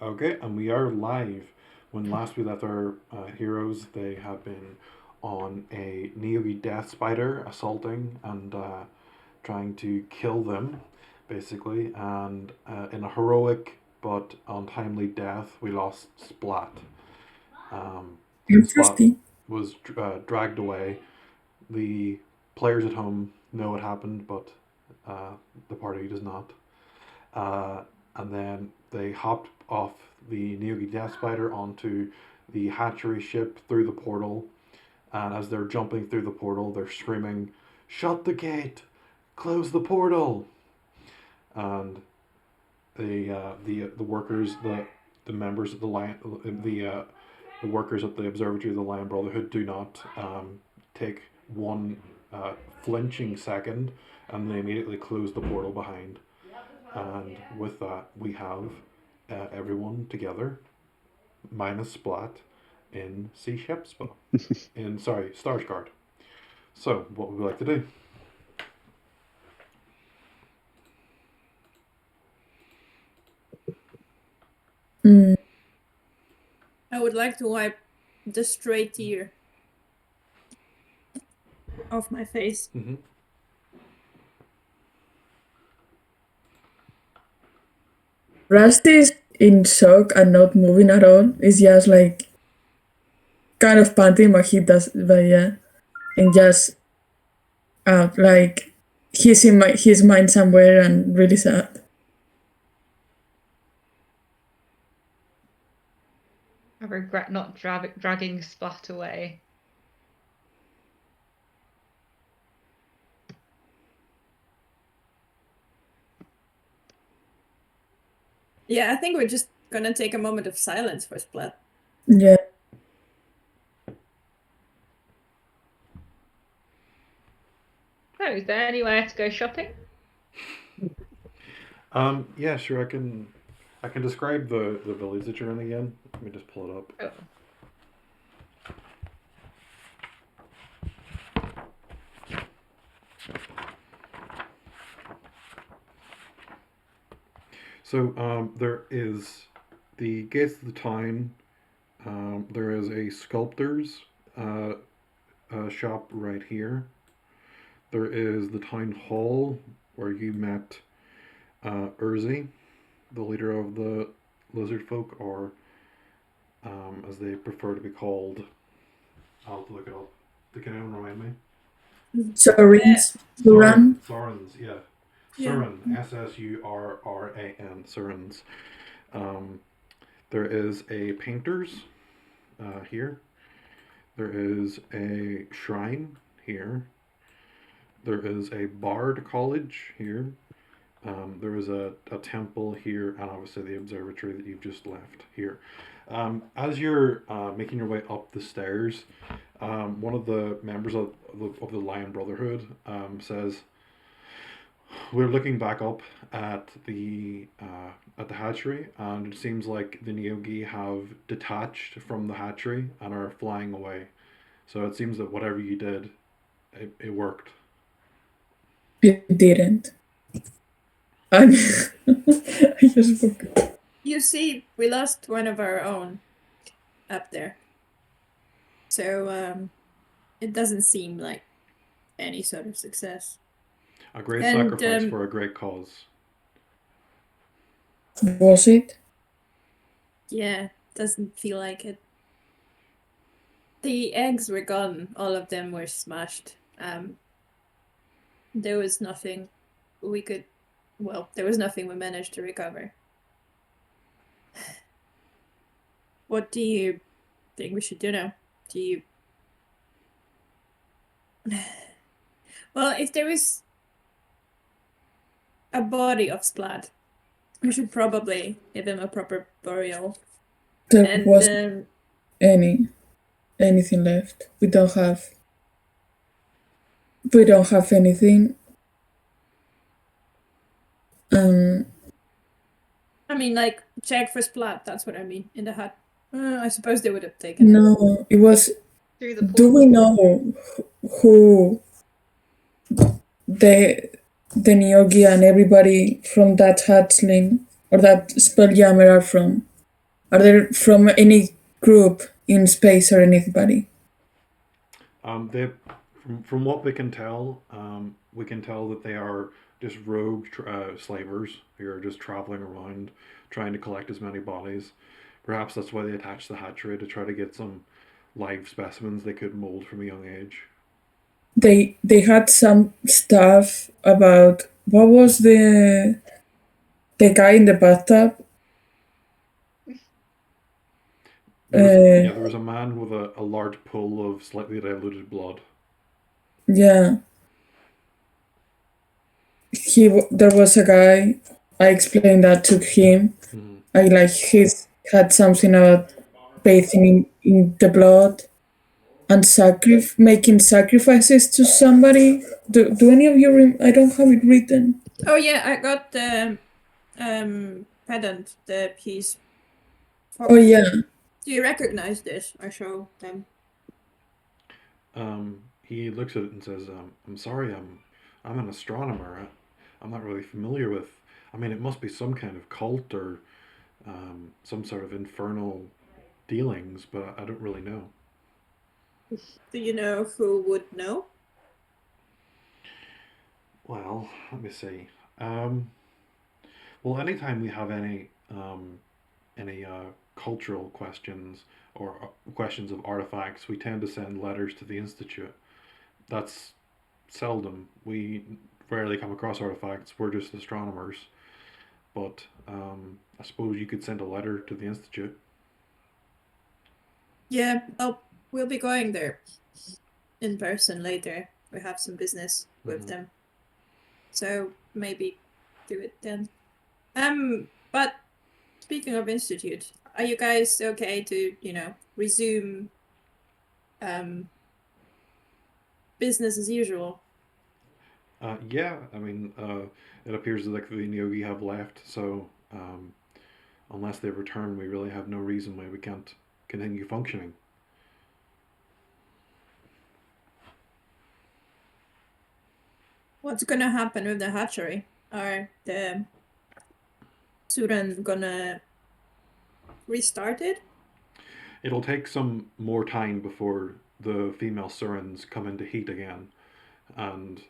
Okay, and we are live. When last we left our heroes, they have been on a Neogi death spider assaulting and trying to kill them, basically. And in a heroic but untimely death, we lost Splat. Um, Splat Interesting. was dragged away. The players at home know what happened, but uh, the party does not. Uh, and then they hopped off the Neogi Death Spider onto the hatchery ship through the portal. And as they're jumping through the portal, they're screaming, "Shut the gate! Close the portal!" And the workers, the members of the lion, the workers at the observatory of the Lion Brotherhood do not take one flinching second, and they immediately close the portal behind. And with that, we have everyone together, minus Splat, in Sea Shepspa. In, sorry, Starsguard. So, what would we like to do? Mm, I would like to wipe the stray tear off my face. Mm-hmm. Rusty is in shock and not moving at all. It's just like kind of panting, but he does, but yeah, and just like he's in his mind somewhere and really sad. I regret not dragging Splat away. Yeah, I think we're just gonna take a moment of silence for Splat. Yeah. So, is there anywhere to go shopping? Yeah, sure. I can describe the village that you're in again. Let me just pull it up. Oh. So there is the gates of the town. There is a sculptor's shop right here. There is the town hall where you met Urzi, the leader of the lizard folk, or as they prefer to be called. I'll have to look it up. Can anyone remind me? Sorins. Suran. Sorens, yeah. Yeah. Suran, Ssurran, Surans. There is a painter's here. There is a shrine here. There is a bard college here. There is a temple here, and obviously the observatory that you've just left here. As you're making your way up the stairs, one of the members of the Lion Brotherhood says, "We're looking back up at the hatchery, and it seems like the Neogi have detached from the hatchery and are flying away. So it seems that whatever you did, it worked." It didn't. I just forgot. You see, we lost one of our own up there. So it doesn't seem like any sort of success. A great And, sacrifice for a great cause. Was it? Yeah, doesn't feel like it. The eggs were gone. All of them were smashed. There was nothing we could. Well, there was nothing we managed to recover. What do you think we should do now? Do you? Well, if there is a body of Splat, we should probably give him a proper burial. There And wasn't anything left. We don't have anything. I mean, like, check for Splat. That's what I mean in the hut. I suppose they would have taken it. No, it was. Through the Do we know who the Neogi and everybody from that hatchling or that Skiffjammer are from? Are they from any group in space or anybody? They, from what we can tell that they are just rogue slavers who are just traveling around trying to collect as many bodies. Perhaps that's why they attached the hatchery to try to get some live specimens they could mold from a young age. They had some stuff about what was the guy in the bathtub? There was a man with a large pool of slightly diluted blood. Yeah. There was a guy. I explained that to him. Mm-hmm. He's had something about bathing in the blood and making sacrifices to somebody. Do any of you? I don't have it written. Oh yeah, I got the pedant, the piece. Oh yeah. Do you recognize this? I show them. He looks at it and says, "I'm sorry, I'm an astronomer. I'm not really familiar with. I mean, it must be some kind of cult or some sort of infernal dealings, but I don't really know." Do you know who would know? Well, let me see. Well, anytime we have any cultural questions or questions of artifacts, we tend to send letters to the institute. That's seldom. We rarely come across artifacts. We're just astronomers. But I suppose you could send a letter to the institute. Yeah, we'll be going there in person later. We have some business with them. So maybe do it then. But speaking of institute, are you guys okay to, resume business as usual? Yeah, I mean, it appears like the Nyogi have left, so unless they return, we really have no reason why we can't continue functioning. What's gonna happen with the hatchery? Are the Suran gonna restart it? It'll take some more time before the female Surans come into heat again, and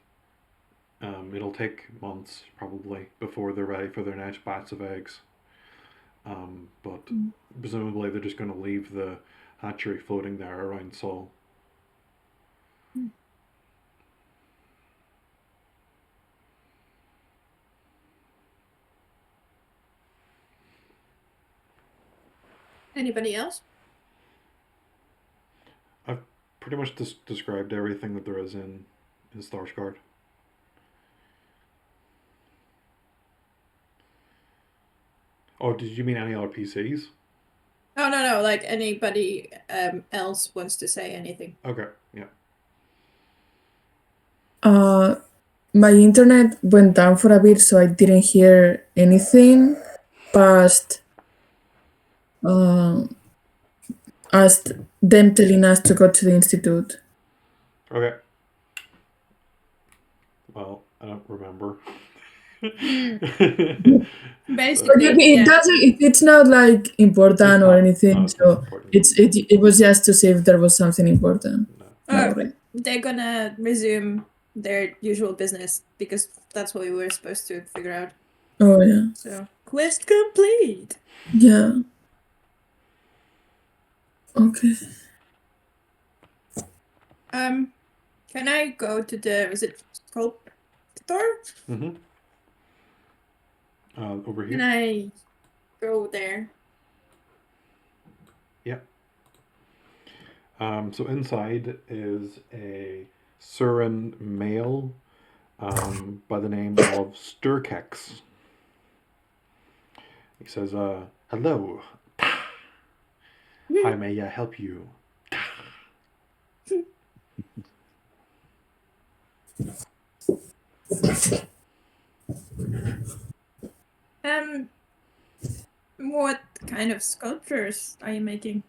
it'll take months probably before they're ready for their next batch of eggs. But presumably they're just going to leave the hatchery floating there around Seoul. Anybody else? I've pretty much described everything that there is in Starsguard. Oh, did you mean any other PCs? Oh no, like anybody else wants to say anything. Okay, yeah. My internet went down for a bit, so I didn't hear anything past us them telling us to go to the institute. Okay. Well, I don't remember. Basically, It doesn't. It's not like important or anything. So it was just to see if there was something important. No. They're gonna resume their usual business because that's what we were supposed to figure out. Oh yeah. So quest complete. Yeah. Okay. Can I go to the sculptor? Mm-hmm. Over here. Can I go there? Yeah. So inside is a Surin male by the name of Sturkex. He says, "Hello. How may I help you?" What kind of sculptures are you making?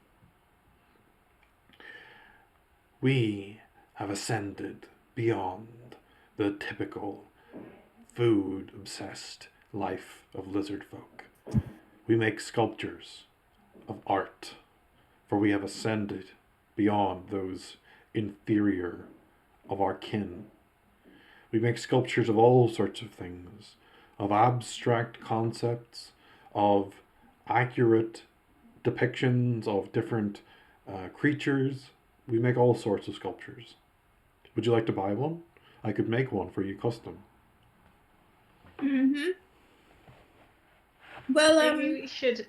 We have ascended beyond the typical food-obsessed life of lizard folk. We make sculptures of art, for we have ascended beyond those inferior of our kin. We make sculptures of all sorts of things, of abstract concepts, of accurate depictions of different creatures. We make all sorts of sculptures. Would you like to buy one? I could make one for you custom. Mm-hmm. Well, Maybe we should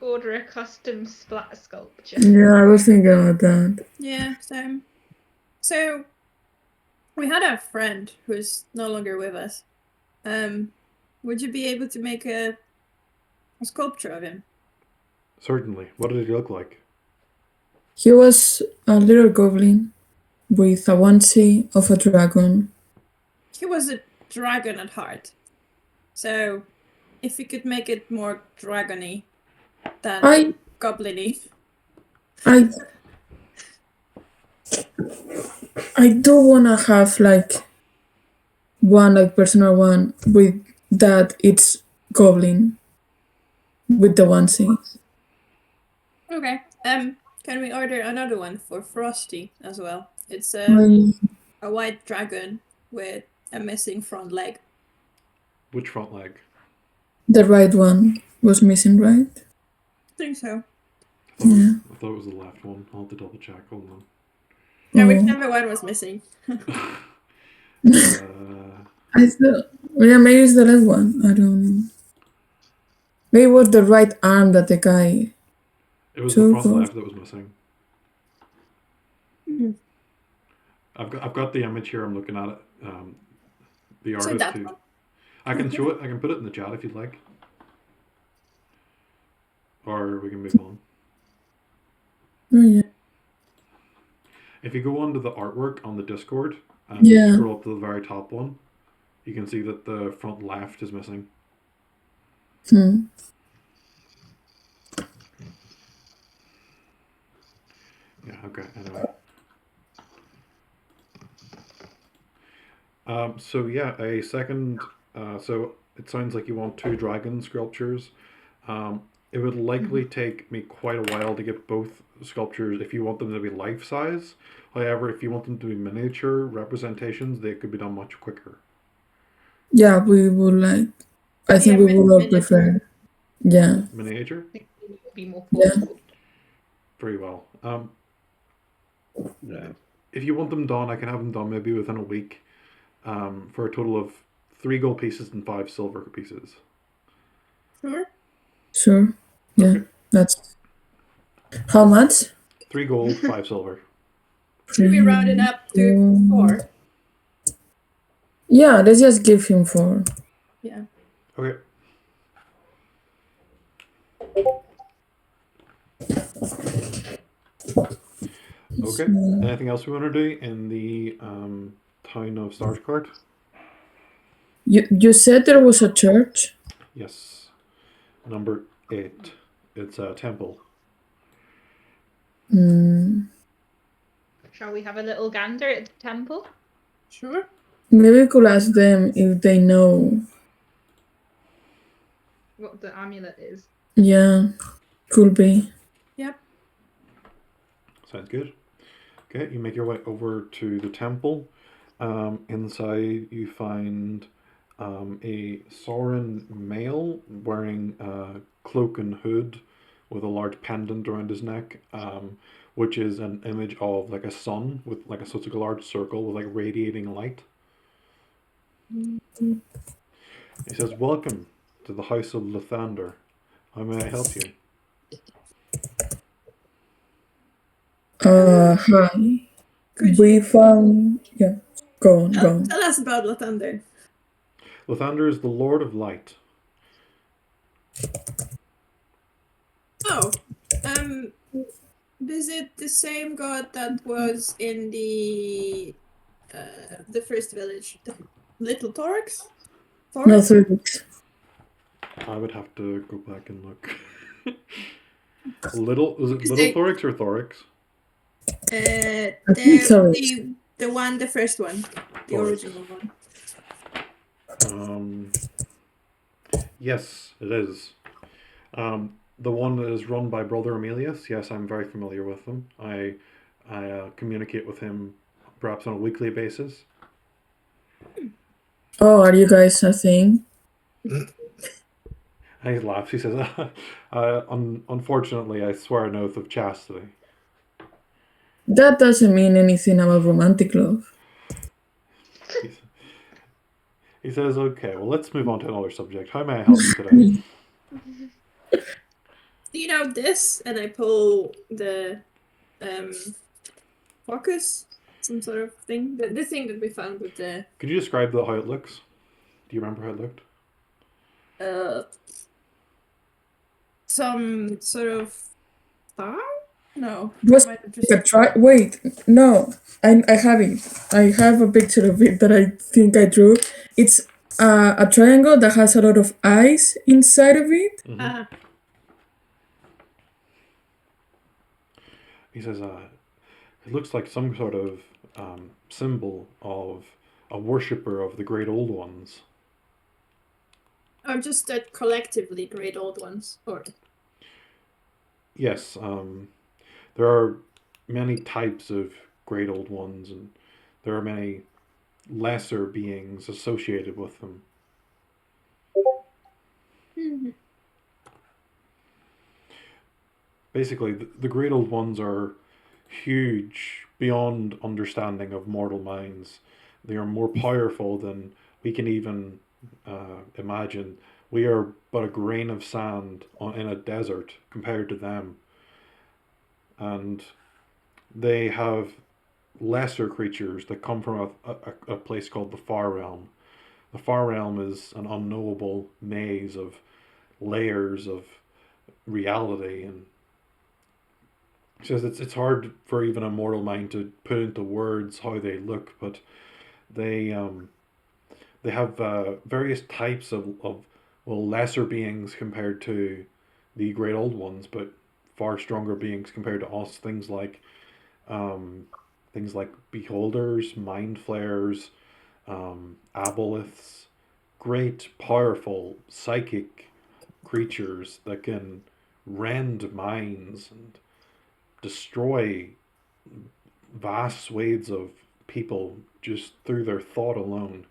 order a custom splat sculpture. Yeah, I was thinking about that. yeah, same. So we had a friend who's no longer with us. Would you be able to make a sculpture of him? Certainly. What did he look like? He was a little goblin with a onesie of a dragon. He was a dragon at heart. So if we could make it more dragony than I goblin-y. I do wanna have like one like personal one with that it's goblin with the onesie. Okay. Can we order another one for Frosty as well? It's I- a white dragon with a missing front leg. Which front leg? The right one was missing, right? I think so. Yeah. I thought it was the left one. I'll have to double check. Hold on. Yeah, Oh. whichever one was missing. I thought, yeah, maybe it's the left one. I don't know. Maybe it was the right arm that the guy. It was So the front cool. left that was missing. Mhm. I've got the image here. I'm looking at it. The So artist that too. one. I can show it. I can put it in the chat if you'd like, or we can move on. Oh, yeah. If you go onto the artwork on the Discord and Yeah. scroll up to the very top one, you can see that the front left is missing. Hmm. Yeah. Okay. Anyway. So yeah, a second. So it sounds like you want 2 dragon sculptures. It would likely take me quite a while to get both sculptures if you want them to be life size. However, if you want them to be miniature representations, they could be done much quicker. Yeah, we would like. I think Yeah, we would all miniature. prefer. Yeah. Miniature? I think it would be more Yeah. portable. Very well. If you want them done, I can have them done maybe within a week, for a total of 3 gold pieces and 5 silver pieces. Sure. Sure. Yeah. Okay. That's how much? 3 gold, 5 silver. Should we round it up to 4? Yeah, let's just give him 4. Yeah. Okay. Okay. Anything else we want to do in the town of Starscard? You said there was a church? Yes. Number 8. It's a temple. Shall we have a little gander at the temple? Sure. Maybe we could ask them if they know. What the amulet is? Yeah, could be. Yep. Sounds good. Okay, you make your way over to the temple. Inside, you find a Sauron male wearing a cloak and hood with a large pendant around his neck, which is an image of like a sun with like a such a large circle with like radiating light. He says, "Welcome to the House of Lathander. How may I help you?" Hi. Could We found. Yeah, go on. Tell us about Lathander. Lathander is the Lord of Light. Oh, is it the same god that was in the first village, the Little Torx? No, 3 weeks. I would have to go back and look. Was it Is Little they- Thorax or Thorax? think Torx. The first one, the Torx. original one. Yes, it is. The one that is run by Brother Emilius. Yes, I'm very familiar with him. I communicate with him perhaps on a weekly basis. Oh, are you guys a thing? He laughs. He says, "Unfortunately, I swear an oath of chastity." That doesn't mean anything about romantic love. He's, he says, "Okay, well, let's move on to another subject. How may I help you today?" Do you know this? And I pull the focus, some sort of thing. The thing that we found with the Could you describe how it looks? Do you remember how it looked? some sort of star? No. Was Might have like just a wait, no, I have it. I have a picture of it that I think I drew. It's a triangle that has a lot of eyes inside of it. ah. He says, "It looks like some sort of symbol of a worshipper of the great old ones." Or just that collectively great old ones. Or Yes, there are many types of great old ones, and there are many lesser beings associated with them. Basically, the great old ones are huge beyond understanding of mortal minds. They are more powerful than we can even imagine. We are but a grain of sand in a desert compared to them. And they have lesser creatures that come from a place called the Far Realm. The Far Realm is an unknowable maze of layers of reality, and he says it's hard for even a mortal mind to put into words how they look, but they they have various types of well, lesser beings compared to the great old ones, but far stronger beings compared to us. Um, things like beholders, mind flayers, aboleths, great, powerful, psychic creatures that can rend minds and destroy vast swathes of people just through their thought alone.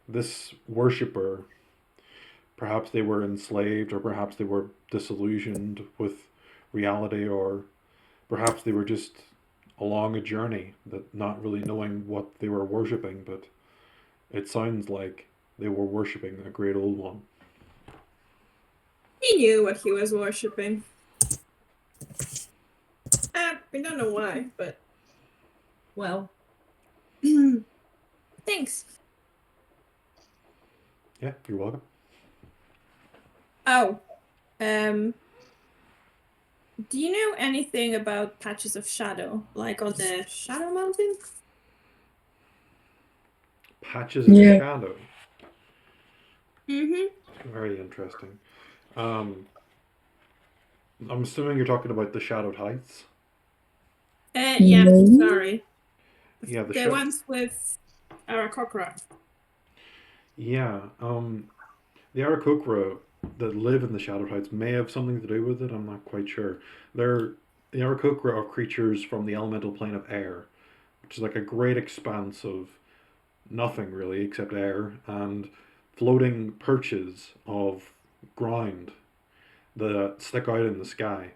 This worshipper, perhaps they were enslaved, or perhaps they were disillusioned with reality, or perhaps they were just along a journey that not really knowing what they were worshipping, but it sounds like they were worshipping a great old one. he knew what he was worshipping. We don't know why, but well. Thanks. Yeah, you're welcome. Oh. Do you know anything about patches of shadow? Like on the Shadow Mountain? Patches of Yeah. shadow. Mm-hmm. Very interesting. I'm assuming you're talking about the Shadowed Heights. Yeah, No. sorry. Yeah, The ones with Aarakocra. Yeah, the Aarakocra that live in the Shadowed Heights may have something to do with it. I'm not quite sure. The Aarakocra are creatures from the elemental plane of air, which is like a great expanse of nothing really except air and floating perches of ground that stick out in the sky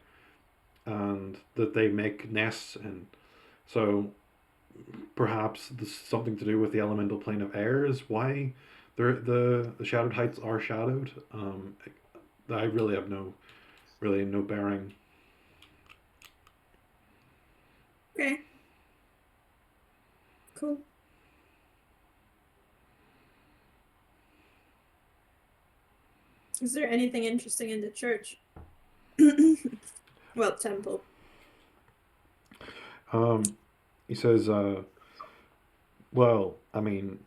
and that they make nests in. So perhaps this is something to do with the elemental plane of air is why the Shadowed Heights are shadowed. I really have no bearing. Okay. Cool. Is there anything interesting in the church? Well, temple. He says, well, I mean,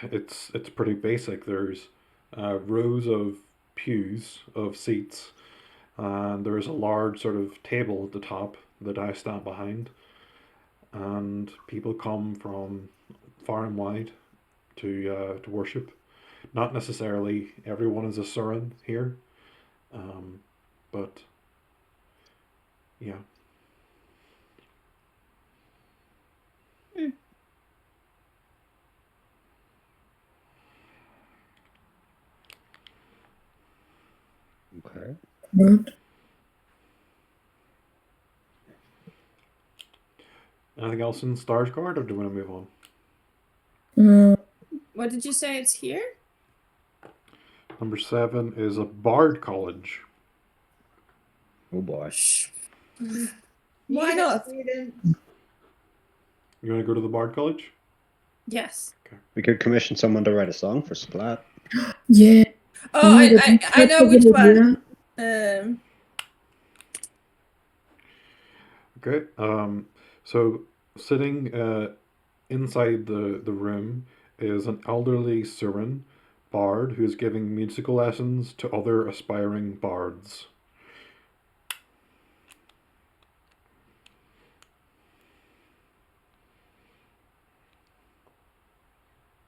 it's pretty basic. There's rows of pews of seats, and there's a large sort of table at the top that I stand behind, and people come from far and wide to worship. Not necessarily everyone is a Surin here. but yeah. Okay. Good. Anything else in Stars Guard, or do we want to move on? What did you say? It's here? Number 7 is a Bard College. Oh boy. Why not? You want to go to the Bard College? Yes. We could commission someone to write a song for Splat. Yeah. Oh, my God, I that's know a which good one. idea. Okay. So sitting inside the room is an elderly Siren bard who is giving musical lessons to other aspiring bards.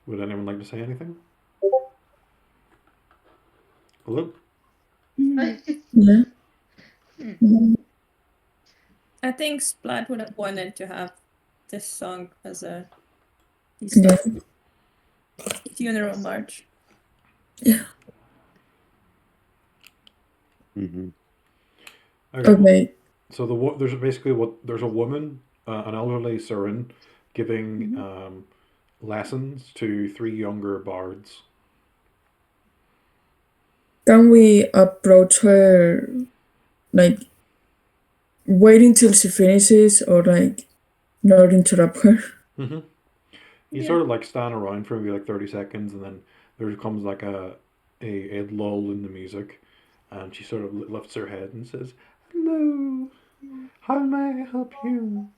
Would anyone like to say anything? Hello? Yeah. I think Splat would have wanted to have this song as a Yeah. funeral march. Yeah. Mm-hmm. Okay. So there's basically there's a woman, an elderly Siren, giving lessons to 3 younger bards. Can we approach her, like, waiting till she finishes, or like not interrupt her? Mm-hmm. You Yeah. sort of like stand around for maybe like 30 seconds, and then there comes like a lull in the music, and she sort of lifts her head and says, "Hello, how may I help you?"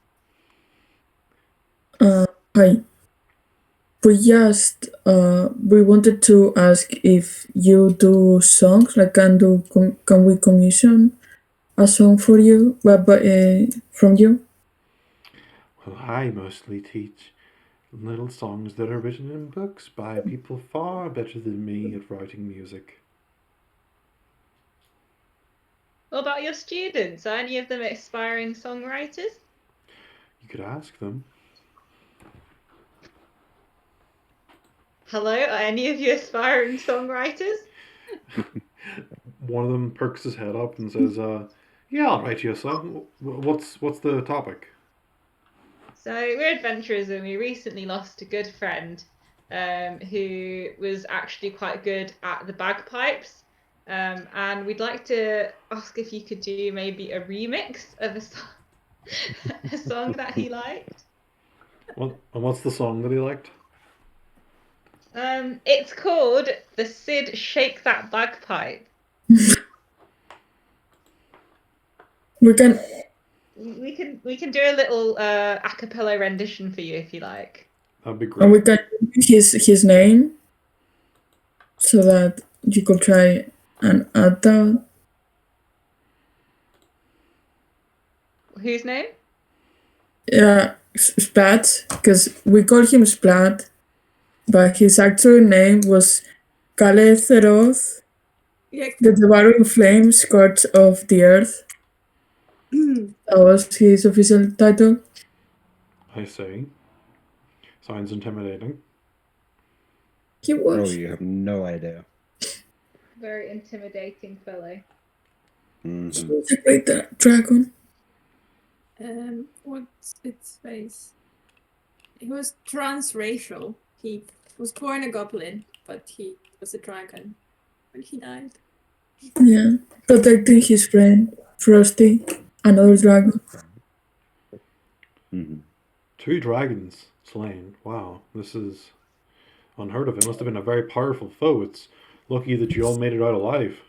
Hi. We wanted to ask if you do songs, like can we commission a song for you, from you? Well, I mostly teach little songs that are written in books by people far better than me at writing music. What about your students? Are any of them aspiring songwriters? You could ask them. Hello, are any of you aspiring songwriters? One of them perks his head up and says, "Yeah, I'll write you a song. What's the topic?" So we're adventurers, and we recently lost a good friend who was actually quite good at the bagpipes. And we'd like to ask if you could do maybe a remix of a song that he liked. What's the song that he liked? It's called The Sid Shake That Bagpipe. We can. We can do a little a cappella rendition for you if you like. That'd be And we great. can use his name so that you could try and add that. Whose name? Yeah, Splat, because we call him Splat, but his actual name was Kaletheroth, Yeah. the devouring flame scourge of the earth. That was his official title. I see. Sounds intimidating. He Oh, was. you have no idea. Very intimidating fellow. He Mm-hmm. was a great dragon. What's its face? He was transracial. He was born a goblin, but he was a dragon when he died. Yeah, protecting his friend Frosty, another dragon. Mm-hmm. 2 dragons slain. Wow, this is unheard of. It must have been a very powerful foe. It's lucky that you all made it out alive.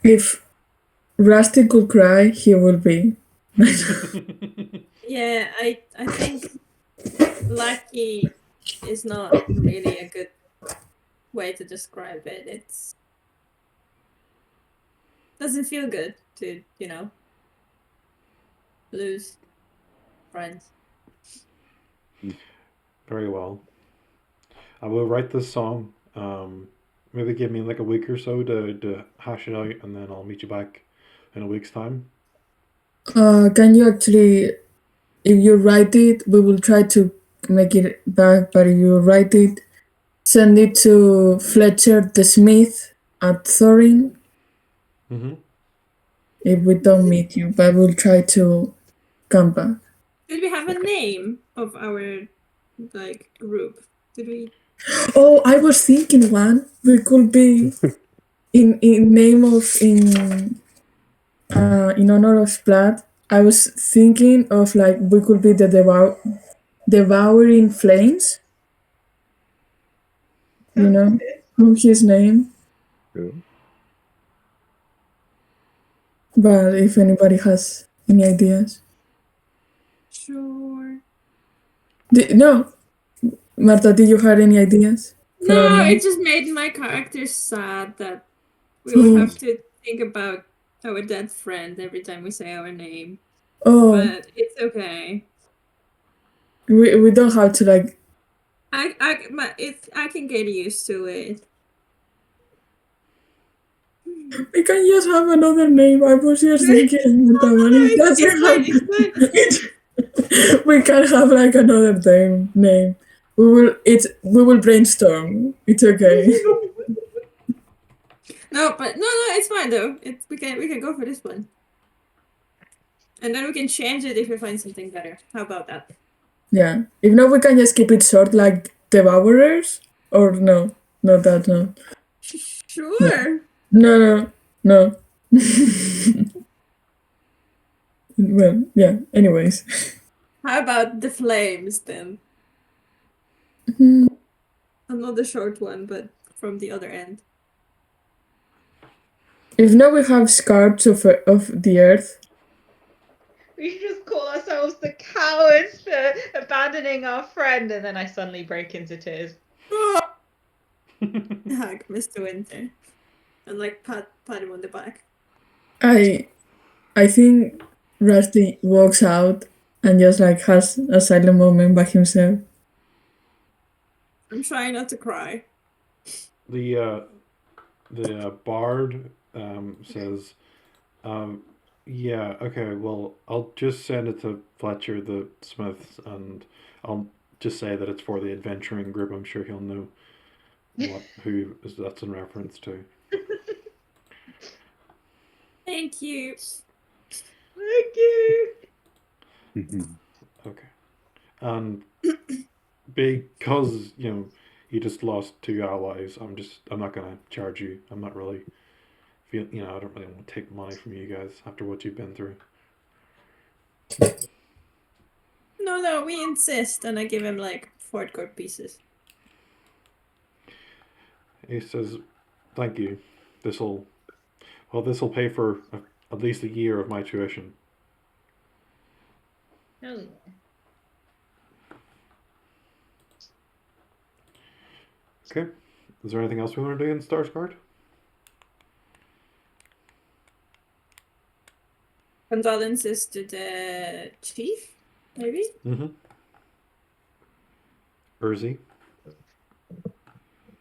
If Rusty could cry, he would be. Yeah, I think lucky is not really a good way to describe it. It's doesn't feel good to, lose friends. Very well. I will write this song maybe give me like a week or so to hash it out, and then I'll meet you back in a week's time. Can you actually, if you write it, we will try to make it back, but if you write it, send it to Fletcher the Smith at Thorin. Mm-hmm. If we don't meet you, but we'll try to come back. Did we have a name of our group? Did we? Oh, I was thinking one. We could be in name of in honor of Splat. I was thinking of like we could be the devouring flames. You know, from his name. Cool. But if anybody has any ideas, Sure. no, Marta, did you have any ideas? for our No, name? it just made my character sad that we will have to think about our dead friend every time we say our name. Oh, But it's okay. we don't have to like. I can get used to it. We can just have another name. I was just thinking No, that no, one. no, It doesn't it's fine, it's fine, it's fine. we can have like another name. We will brainstorm. It's okay. No, it's fine though. We can go for this one. And then we can change it if we find something better. How about that? Yeah. If not, we can just keep it short, like Devourers, or no, not that. No, Sure. no. Well, yeah. Anyways. How about the flames then? Another short one, but from the other end. If not, we have Scarps of the Earth. We should just call ourselves the cowards for abandoning our friend, and then I suddenly break into tears. Hug Mr. Winter. And like pat him on the back. I think Rusty walks out and just like has a silent moment by himself. I'm trying not to cry. The bard says, yeah, okay, well, I'll just send it to Fletcher the Smith, and I'll just say that it's for the adventuring group. I'm sure he'll know who that's in reference to. Thank you. Thank you. Okay. And because, you just lost 2 allies, I'm not gonna charge you. I'm not really I don't really want to take money from you guys after what you've been through. No, we insist, and I give him like 4 gold pieces. He says, thank you. This'll pay for at least a year of my tuition. Oh. Okay. Is there anything else we want to do in Starsguard? Condolences to the chief, maybe? Mm-hmm. Urzi?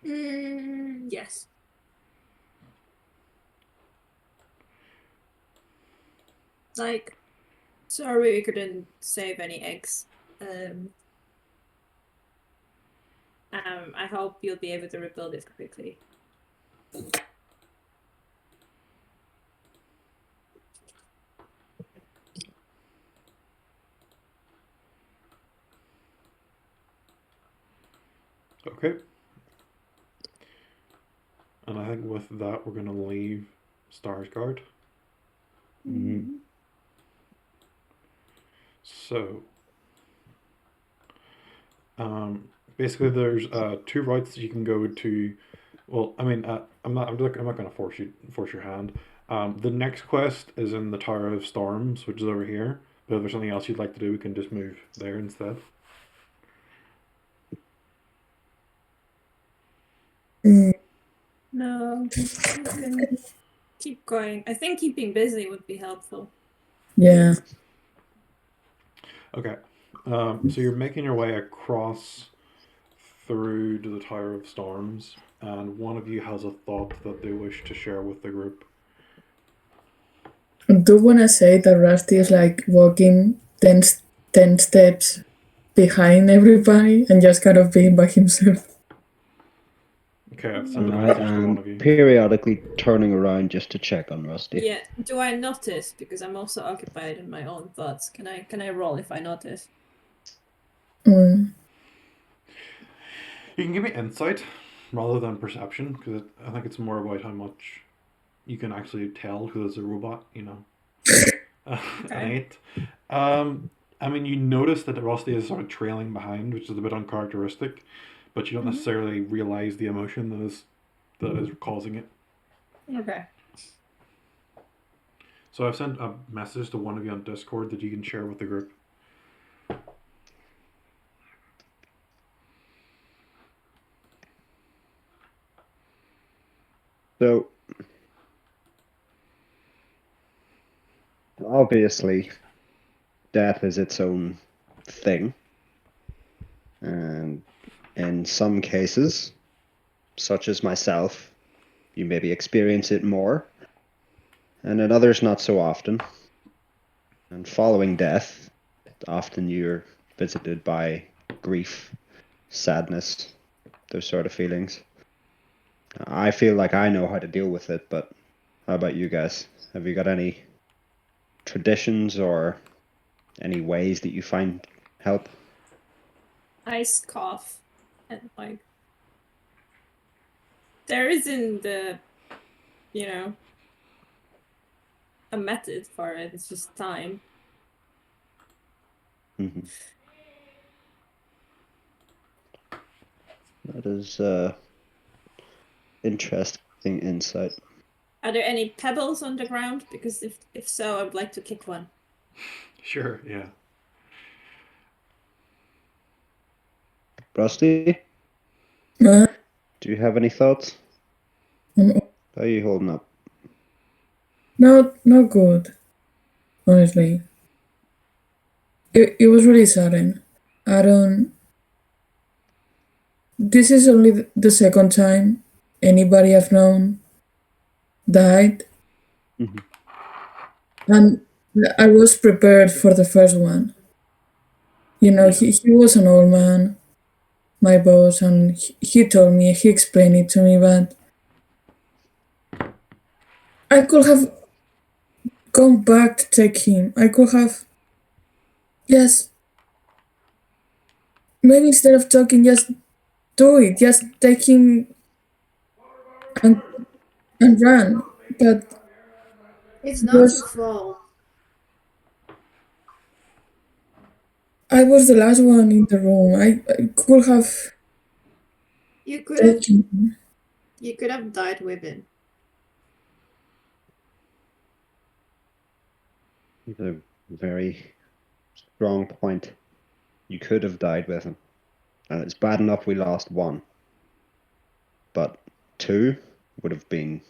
Yes. Like, sorry we couldn't save any eggs. I hope you'll be able to rebuild it quickly. Okay. And I think with that, we're going to leave Starsguard. Mm-hmm. So, basically, there's 2 routes that you can go to. Well, I mean, I'm not going to force your hand. The next quest is in the Tower of Storms, which is over here. But if there's something else you'd like to do, we can just move there instead. No, we can keep going. I think keeping busy would be helpful. Yeah. Okay. So you're making your way across through to the Tower of Storms. and one of you has a thought that they wish to share with the group. I do want to say that Rusty is like walking 10 steps behind everybody and just kind of being by himself. Okay, I've sent a And I message to one am of you. periodically turning around just to check on Rusty. Yeah. Do I notice? Because I'm also occupied in my own thoughts. Can I roll if I notice? Mm. You can give me insight rather than perception, because I think it's more about how much you can actually tell, because it's a robot, you know. An 8. I mean, you notice that Rusty is sort of trailing behind, which is a bit uncharacteristic, but you don't necessarily realize the emotion that is causing it. Okay. So I've sent a message to one of you on Discord that you can share with the group. So, obviously, death is its own thing. And in some cases, such as myself, you maybe experience it more, and in others, not so often. And following death, often you're visited by grief, sadness, those sort of feelings. I feel like I know how to deal with it, but how about you guys? Have you got any traditions or any ways that you find help? I cough and like there isn't a method for it. It's just time. Mm-hmm. That is interesting insight. Are there any pebbles on the ground? Because if so, I would like to kick one. Sure, yeah. Rusty, Uh, do you have any thoughts? mm, How are you holding up? not good, honestly. It was really sudden. I don't. This is only the second time anybody I've known died, Mhm. and I was prepared for the first one. You know, Yeah. he was an old man, my boss, and he told me, he explained it to me, but I could have gone back to take him. I could have, yes, maybe instead of talking, just do it, just take him and, and run. But It's it not your was, fault. I was the last one in the room. I could have You could have taken him. died with him. It's a very strong point. You could have died with him. And it's bad enough we lost one. But 2 would have been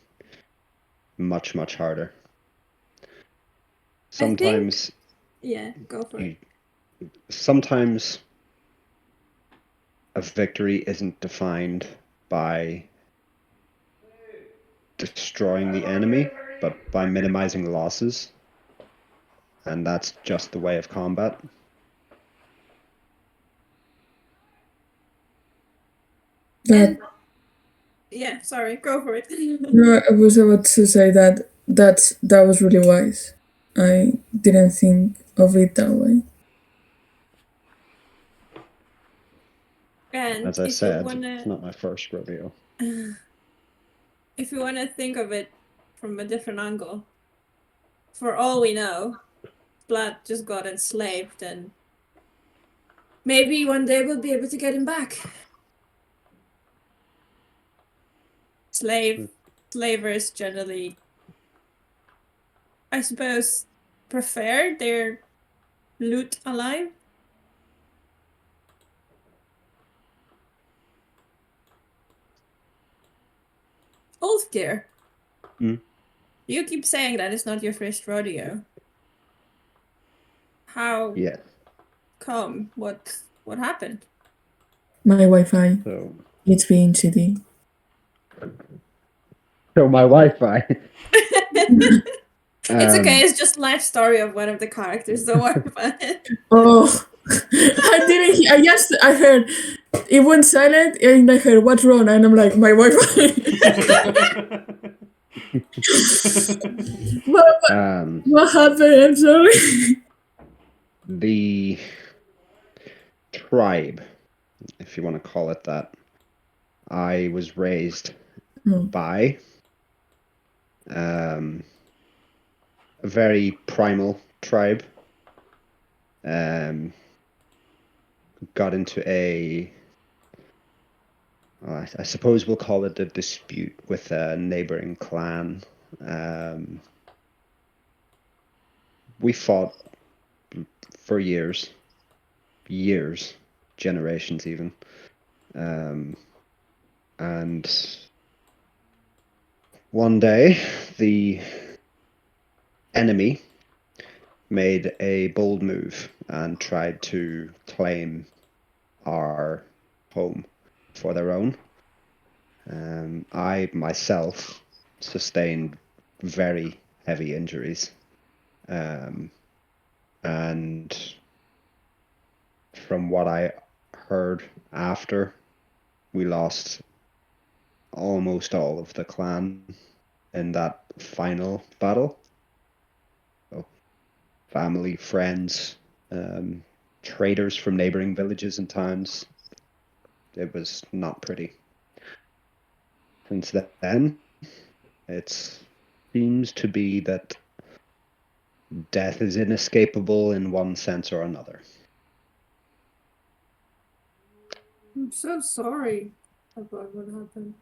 much, much harder. Sometimes Yeah, go for it. sometimes a victory isn't defined by destroying the enemy, but by minimizing losses. And that's just the way of combat. That, Yeah, sorry, go for it. no, I was about to say that was really wise. I didn't think of it that way. And As I if you said, wanna it's not my first rodeo. if you wanna think of it from a different angle, for all we know, Blood just got enslaved and maybe one day we'll be able to get him back. Slavers generally, I suppose, prefer their loot alive. Ulfgear. Mm. You keep saying that it's not your first rodeo. How Yeah. come? What happened? My Wi-Fi, So it's being shitty. So my Wi-Fi. It's okay. It's just life story of one of the characters. Don't worry about it. Oh, I didn't. I heard it went silent, and I heard what's wrong, and I'm like, my Wi-Fi. what, what happened? I'm sorry. The tribe, if you want to call it that, I was raised by a very primal tribe. Got into I suppose we'll call it a dispute with a neighboring clan. We fought for years, generations even. And one day, the enemy made a bold move and tried to claim our home for their own. I myself sustained very heavy injuries. And from what I heard after, we lost almost all of the clan in that final battle. So, family, friends, traders from neighboring villages and towns. It was not pretty. Since then, it seems to be that death is inescapable in one sense or another. I'm so sorry about what happened.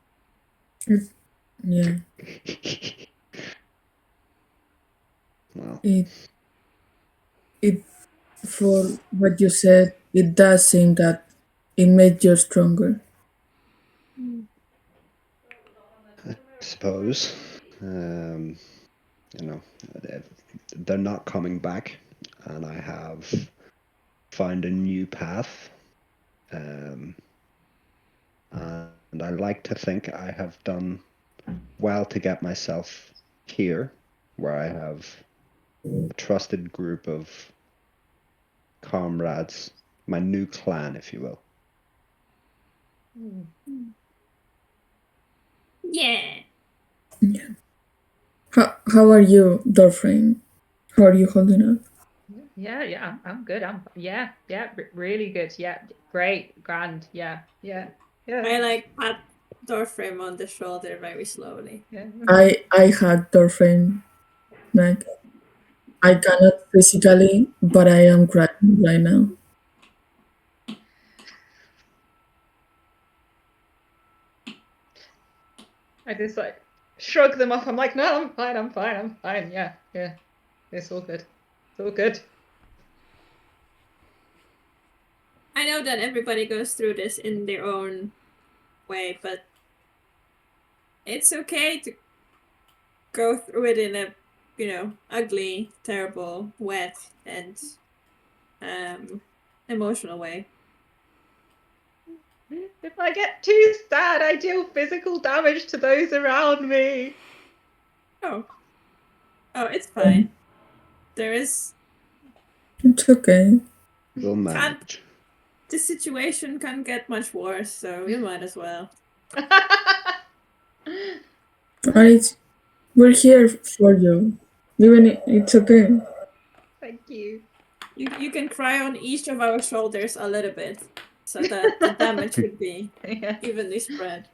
Yeah. Well, it for what you said, it does seem that it made you stronger. I suppose, you know, they're not coming back, and I have found a new path. And I like to think I have done well to get myself here, where I have a trusted group of comrades, my new clan, if you will. Yeah. How are you, Dorfrain? How are you holding up? Yeah, I'm good. Really good. Yeah, great, grand. Yeah. I like pat Dorfrim on the shoulder very slowly. Yeah. I had Dorfrain neck. I cannot physically, but I am crying right now. I just like shrug them off. I'm like, no, I'm fine. Yeah. It's all good. It's all good. I know that everybody goes through this in their own way, but it's okay to go through it in a, ugly, terrible, wet, and emotional way. If I get too sad, I deal physical damage to those around me. Oh, it's fine. There is. It's okay. We'll manage. The situation can't get much worse, so you might as well. We're here for you. Even it's okay. Thank you. You can cry on each of our shoulders a little bit, so that the damage would be evenly spread.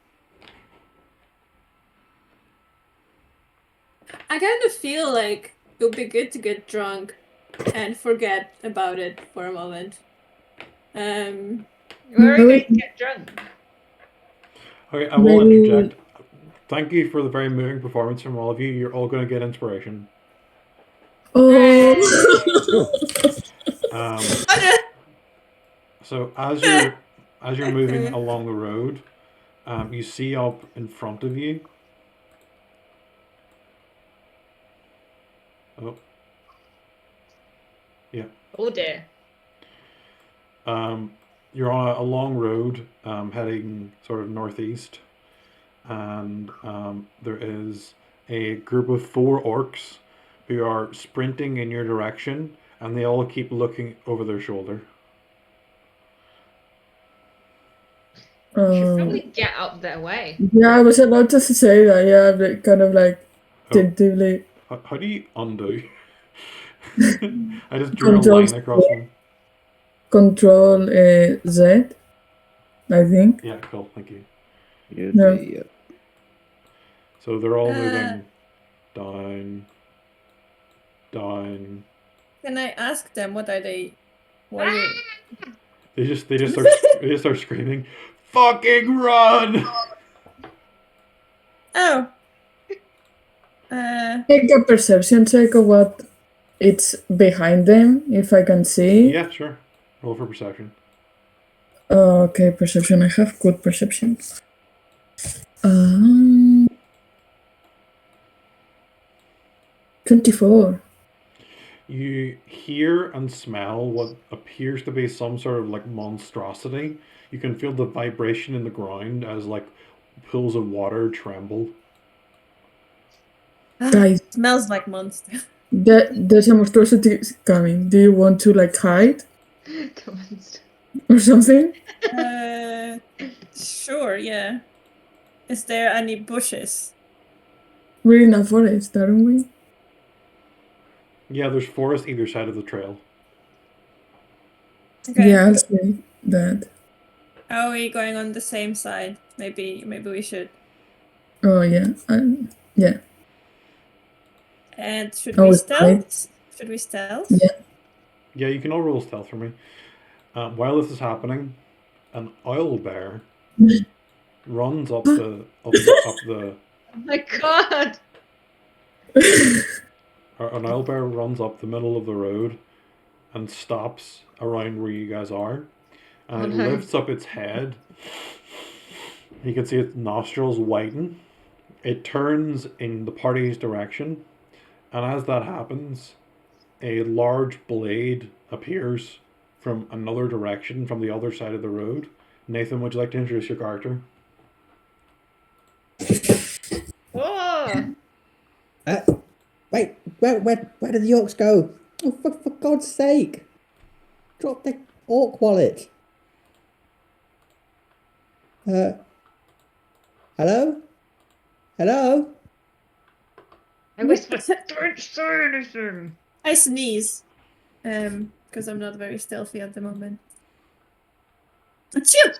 I kind of feel like it would be good to get drunk and forget about it for a moment. Where are you going to get drunk? Okay, I will interject. Thank you for the very moving performance from all of you. You're all going to get inspiration. Oh. So as you're moving along the road, you see up in front of you. Oh. Yeah. Oh dear. You're on a long road heading sort of northeast, and there is a group of 4 orcs who are sprinting in your direction, and they all keep looking over their shoulder. Should Um, probably get out their way. yeah, I was about to say that. Yeah, but kind of like Oh, tentatively how do you undo? I just drew a Control line across them. Control Z, I think. Yeah, cool, thank you. You'd No. be, So they're all moving down, down. Can I ask them what are they? What are you? They just start screaming, "Fucking run!" Oh. Take a perception check of what it's behind them, if I can see. Yeah, sure. Roll for perception. Okay, perception. I have good perception. 24. You hear and smell what appears to be some sort of like monstrosity. You can feel the vibration in the ground as like pools of water tremble. Guys, Smells like monster. there's a monstrosity coming. Do you want to like hide The monster. or something? Sure, yeah. Is there any bushes? We're in a forest, aren't we? Yeah, there's forest either side of the trail. Okay. Yeah, I'll say that. Are we going on the same side? Maybe we should. Oh yeah, yeah. And should Oh, we it's stealth? Should we stealth? Yeah. Yeah, you can all roll stealth for me. While this is happening, an oil bear runs up the. Oh my god! An oil bear runs up the middle of the road and stops around where you guys are. And it no. lifts up its head. You can see its nostrils widen. It turns in the party's direction. And as that happens, a large blade appears from another direction, from the other side of the road. Nathan, would you like to introduce your character? Oh! Wait, where did the orcs go? Oh, for God's sake! Drop the orc wallet. Hello? Hello? I whispered, don't say anything! I sneeze. Because I'm not very stealthy at the moment. Achoo!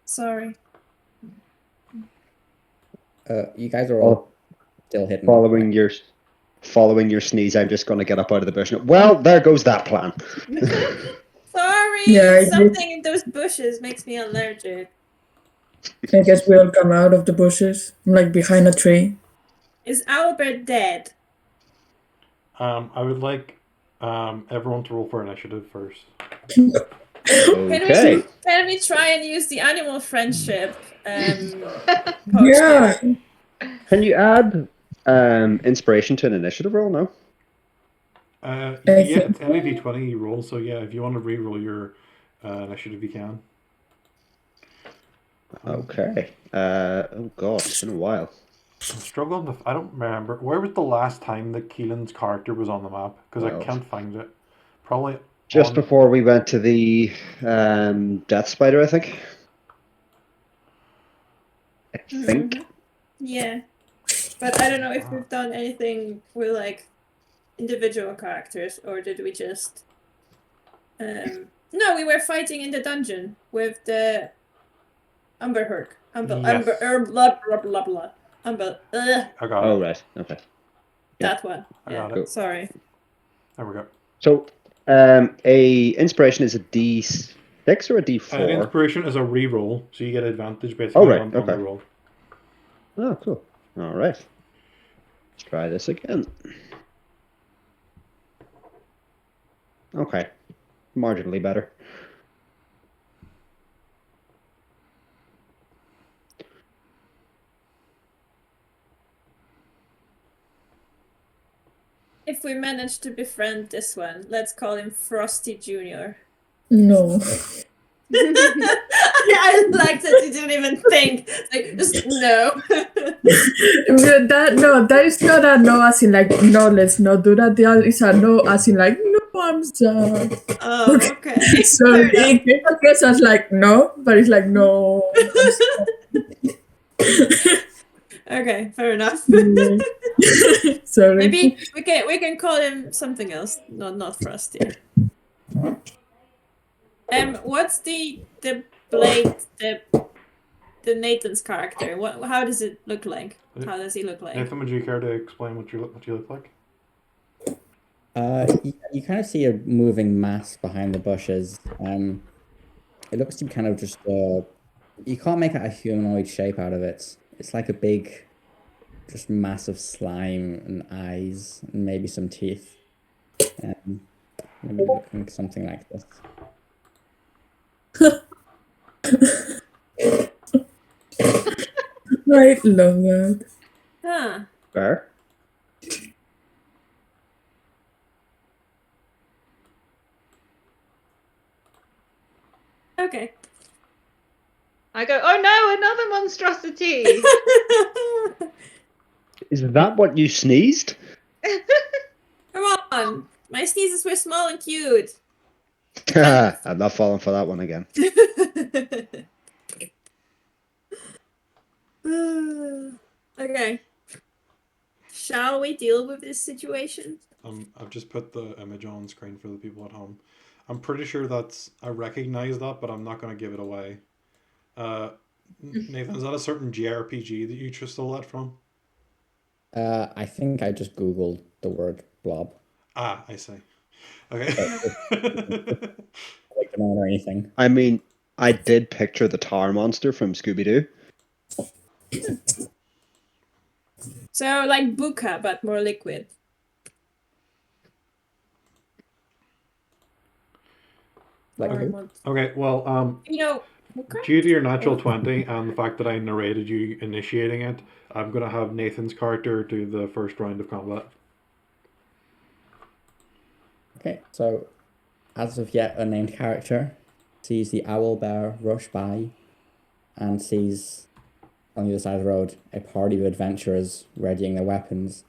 Sorry. You guys are all still hidden. Following your sneeze, I'm just going to get up out of the bush. Well, there goes that plan. Sorry! Yeah, Something in those bushes makes me allergic. I guess we all come out of the bushes, like behind a tree. Is Albert dead? I would like everyone to roll for initiative first. Okay. Can we try and use the animal friendship? Yeah. Can you add inspiration to an initiative roll? No. Yeah, think it's any d20 you roll. So yeah, if you want to re-roll your initiative, you can. Okay. Oh god, it's been a while. I'm struggling to. I don't remember. Where was the last time that Keelan's character was on the map? Because I Well, can't find it. Probably Just on- before we went to the Death Spider, I think. I think. Yeah. But I don't know if we've done anything with like individual characters or did we just no, we were fighting in the dungeon with the Umber Yes. blah blah blah blah. Umber I got Oh it. right. Okay. that one. I Yeah. got it. Sorry. There we go. So, a inspiration is a D6 or a An D4? inspiration is a re-roll, so you get advantage basically Oh, right, on okay. the roll. Oh, cool. All right. Let's try this again. Okay. Marginally better. If we manage to befriend this one, let's call him Frosty Jr. No. I like that you didn't even think. Like, just no. That is not a no as in like no, let's not do that. That is a no as in like no, I'm sorry. Oh, okay. So Fair enough. it came across as like no, but it's like no. I'm Okay, fair enough. sorry. Maybe we can call him something else, not Frosty. What's the blade the Nathan's character? How does it look like? How does he look like? Nathan, would you care to explain what you look like? You kind of see a moving mass behind the bushes. It looks to be kind of just you can't make out a humanoid shape out of it. It's like a big, just mass of slime and eyes and maybe some teeth. Maybe looking something like this. I love that. Huh. Fair. Okay. I go, oh no, another monstrosity. Is that what you sneezed? Come on. My sneezes were small and cute. I'm not falling for that one again. Okay. Shall we deal with this situation? I've just put the image on screen for the people at home. I'm pretty sure I recognize that, but I'm not going to give it away. Nathan, is that a certain JRPG that you just stole that from? I think I just Googled the word blob. Ah, I see. Okay. Like the name or anything. I mean, I did picture the tower monster from Scooby-Doo. So, like Buka, but more liquid. Like Or who? more- Okay, well, Buka? due to your natural 20 and the fact that I narrated you initiating it, I'm going to have Nathan's character do the first round of combat. Okay, so as of yet unnamed character sees the owl bear rush by and sees on the other side of the road a party of adventurers readying their weapons,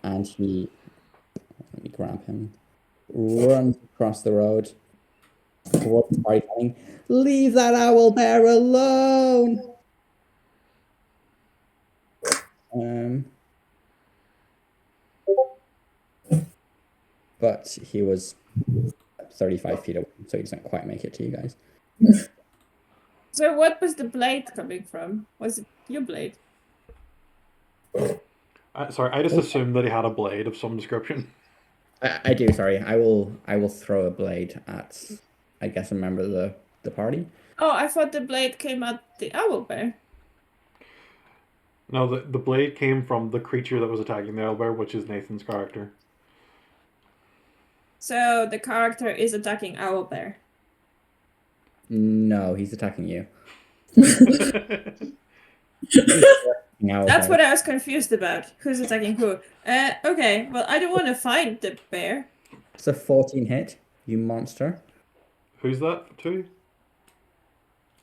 and he, let me grab him, runs across the road towards the party saying, "Leave that owl bear alone!" But he was 35 feet away, so he doesn't quite make it to you guys. So, what was the blade coming from? Was it your blade? Sorry, I just assumed that he had a blade of some description. I do, sorry. I will throw a blade at, I guess, a member of the party. Oh, I thought the blade came at the owl bear. No, the blade came from the creature that was attacking the owlbear, which is Nathan's character. So, the character is attacking owl bear. No, he's attacking you. That's what I was confused about. Who's attacking who? Okay, well, I don't want to fight the bear. It's a 14 hit, you monster. Who's that to?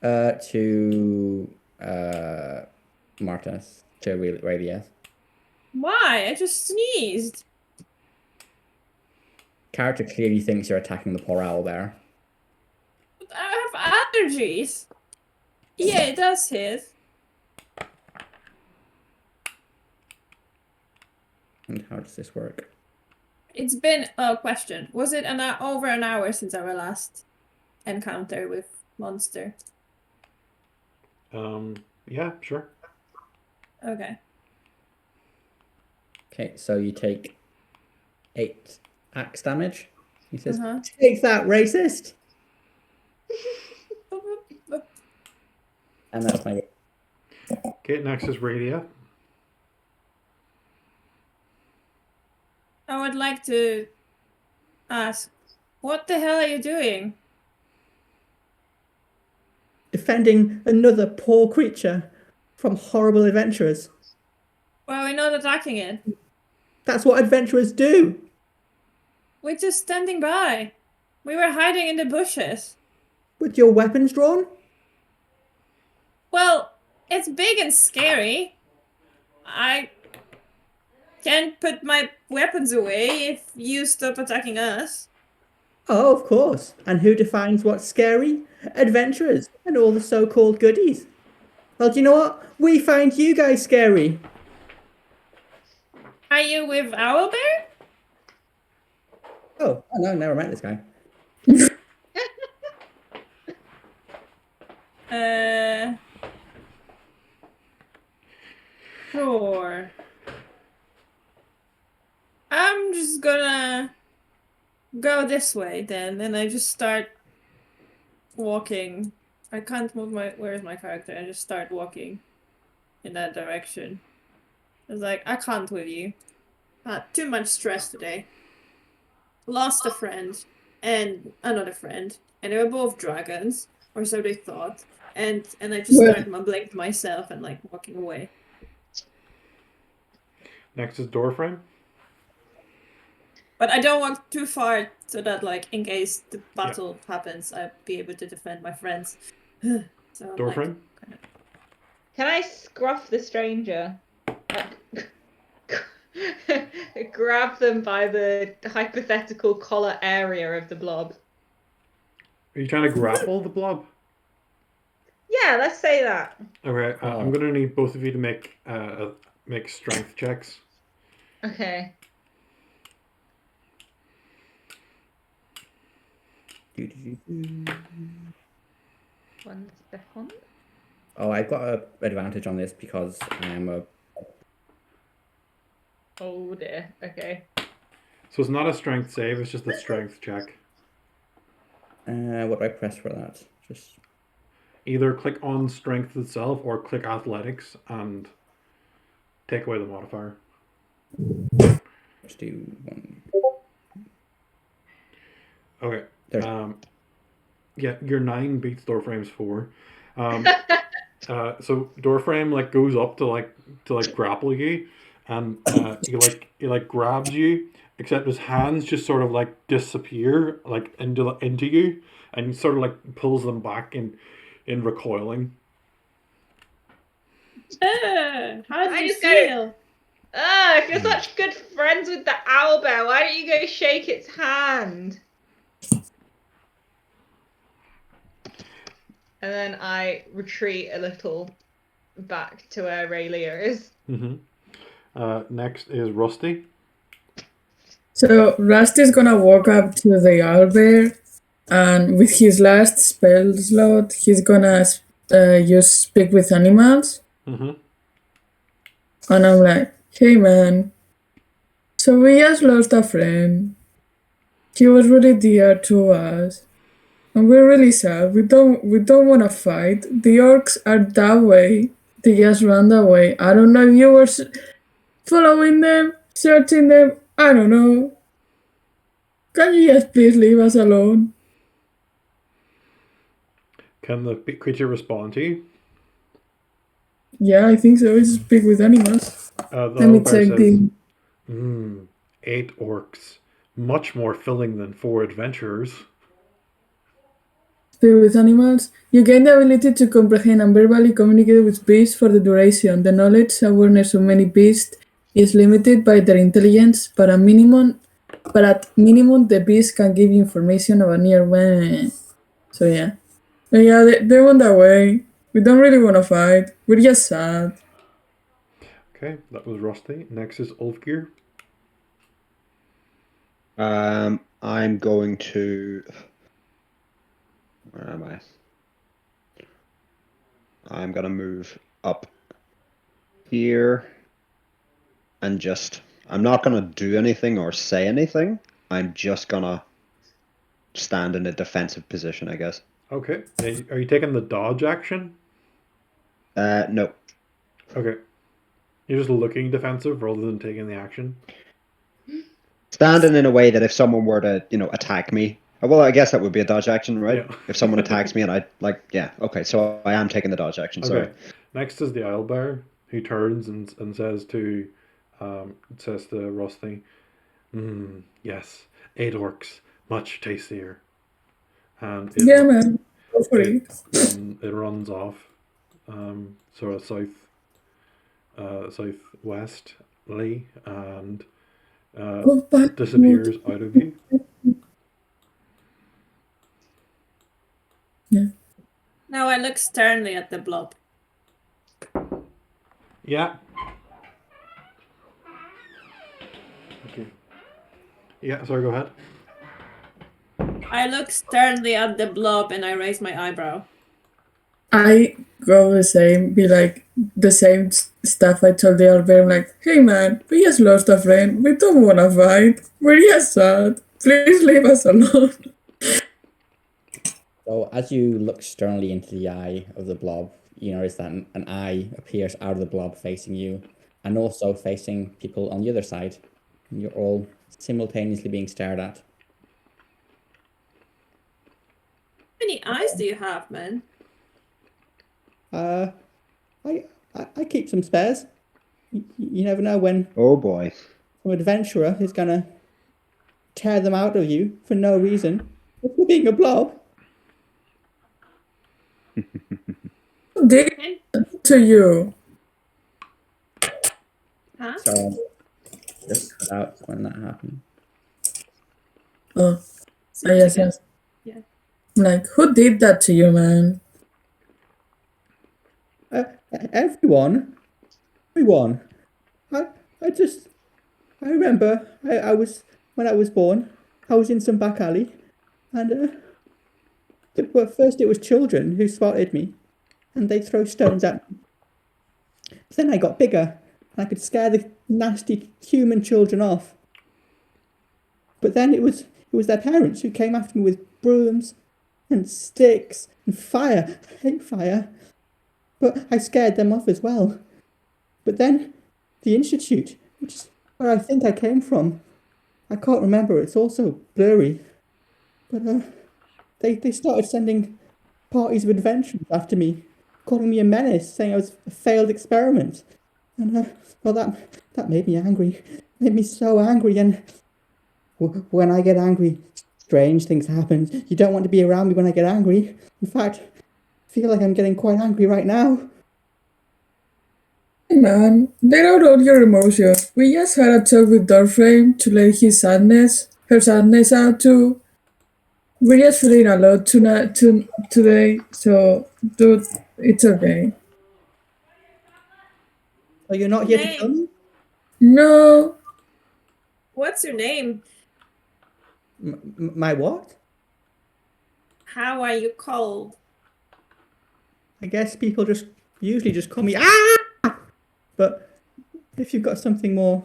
To Martus, to Radius. Why? I just sneezed. Character clearly thinks you're attacking the poor owl bear. But I have allergies. Yeah, it does hit. And how does this work? It's been a question. Was it over an hour since our last encounter with monster? Yeah, sure. Okay. Okay, so you take 8 axe damage. He says, Uh-huh. "Take that, racist!" And that's my go. Okay, next is Radia. I would like to ask, what the hell are you doing? Defending another poor creature from horrible adventurers. Well, we're not attacking it. That's what adventurers do. We're just standing by. We were hiding in the bushes. With your weapons drawn? Well, it's big and scary. I can't put my weapons away if you stop attacking us. Oh, of course. And who defines what's scary? Adventurers and all the so-called goodies. Well, do you know what? We find you guys scary. Are you with Owlbear? Oh, no, never met this guy. Sure. I'm just gonna go this way then, and I just start walking. I can't move my. Where's my character? I just start walking in that direction. It's like, I can't with you. Too much stress today. Lost a friend and another friend, and they were both dragons, or so they thought. And I just Well- start mumbling to myself and like walking away. Next is Doorframe. But I don't walk too far so that, like, in case the battle happens, I'd be able to defend my friends. So I'm Doorframe. Can I scruff the stranger? Grab them by the hypothetical collar area of the blob. Are you trying to grapple the blob? Yeah, let's say that. Okay, I'm gonna need both of you to make strength checks. Okay. One second. Oh, I've got an advantage on this because I am a... Oh dear. Okay. So it's not a strength save; it's just a strength check. what do I press for that? Just... Either click on strength itself or click athletics and take away the modifier. Let's do one. Okay. There's... Yeah, your 9 beats Doorframe's 4. So Doorframe like goes up to grapple you, and he grabs you, except his hands just sort of like disappear like into you, and he sort of like pulls them back in recoiling. How do I you just feel? If you're such good friends with the owlbear, why don't you go shake its hand? And then I retreat a little back to where Raylia is. Next is Rusty. So Rusty's gonna walk up to the owlbear, and with his last spell slot, he's gonna use speak with animals. And I'm like, hey man, so we just lost a friend. He was really dear to us, and we're really sad. We don't want to fight. The orcs are that way. They just ran away. I don't know if you were following them, searching them. I don't know. Can you just please leave us alone? Can the creature respond to you? Yeah, I think so. It's speak with animals. The Let me check owlbear the... says, 8 orcs. Much more filling than 4 adventurers. Speak with animals. You gain the ability to comprehend and verbally communicate with beasts for the duration. The knowledge awareness of many beasts is limited by their intelligence, but at minimum, the beast can give you information about nearby. So yeah. But yeah, they went that way. We don't really want to fight. We're just sad. Okay, that was Rusty. Next is Ulfgear. I'm going to... Where am I? I'm gonna move up here and just... I'm not gonna do anything or say anything. I'm just gonna stand in a defensive position, I guess. Okay. Are you taking the dodge action? No. Okay. You're just looking defensive rather than taking the action? Standing in a way that if someone were to, attack me... Well, I guess that would be a dodge action, right? Yeah. If someone attacks me and okay, so I am taking the dodge action, sorry. Okay. Next is the owlbear, who turns and says to Rusty, yes, 8 orcs, much tastier. And Yeah, man. Go for it. It runs off sort of southwestly, and Go back. disappears out of view. Now I look sternly at the blob. Yeah. Okay. Yeah. Sorry. Go ahead. I look sternly at the blob and I raise my eyebrow. I go the same, be like the same stuff I told the other. I'm like, hey man, we just lost a friend. We don't wanna fight. We're just sad. Please leave us alone. So as you look sternly into the eye of the blob, you notice that an eye appears out of the blob facing you, and also facing people on the other side. And you're all simultaneously being stared at. How many eyes do you have, man? I keep some spares. You never know when Oh boy. some adventurer is gonna tear them out of you for no reason. If you're being a blob. Who did Okay. to you? Huh? So just cut out when that happened. Oh, Seems yes, like yes. Yeah. I'm like, who did that to you, man? Everyone. I remember I was, when I was born, I was in some back alley, and well, first it was children who spotted me, and they throw stones at me. But then I got bigger, and I could scare the nasty human children off. But then it was their parents who came after me with brooms and sticks and fire. I hate fire. But I scared them off as well. But then the Institute, which is where I think I came from, I can't remember, it's also blurry. But they started sending parties of adventurers after me, calling me a menace, saying I was a failed experiment. And well, that made me angry. Made me so angry. And when I get angry, strange things happen. You don't want to be around me when I get angry. In fact, I feel like I'm getting quite angry right now. Hey man, let out all your emotions. We just had a talk with Doorframe to let her sadness out too. We're just feeling a lot today, so dude, it's okay. So you're not here to Name. kill me? No, What's your name? My what? How are you called? I guess people usually just call me ah. But if you've got something more,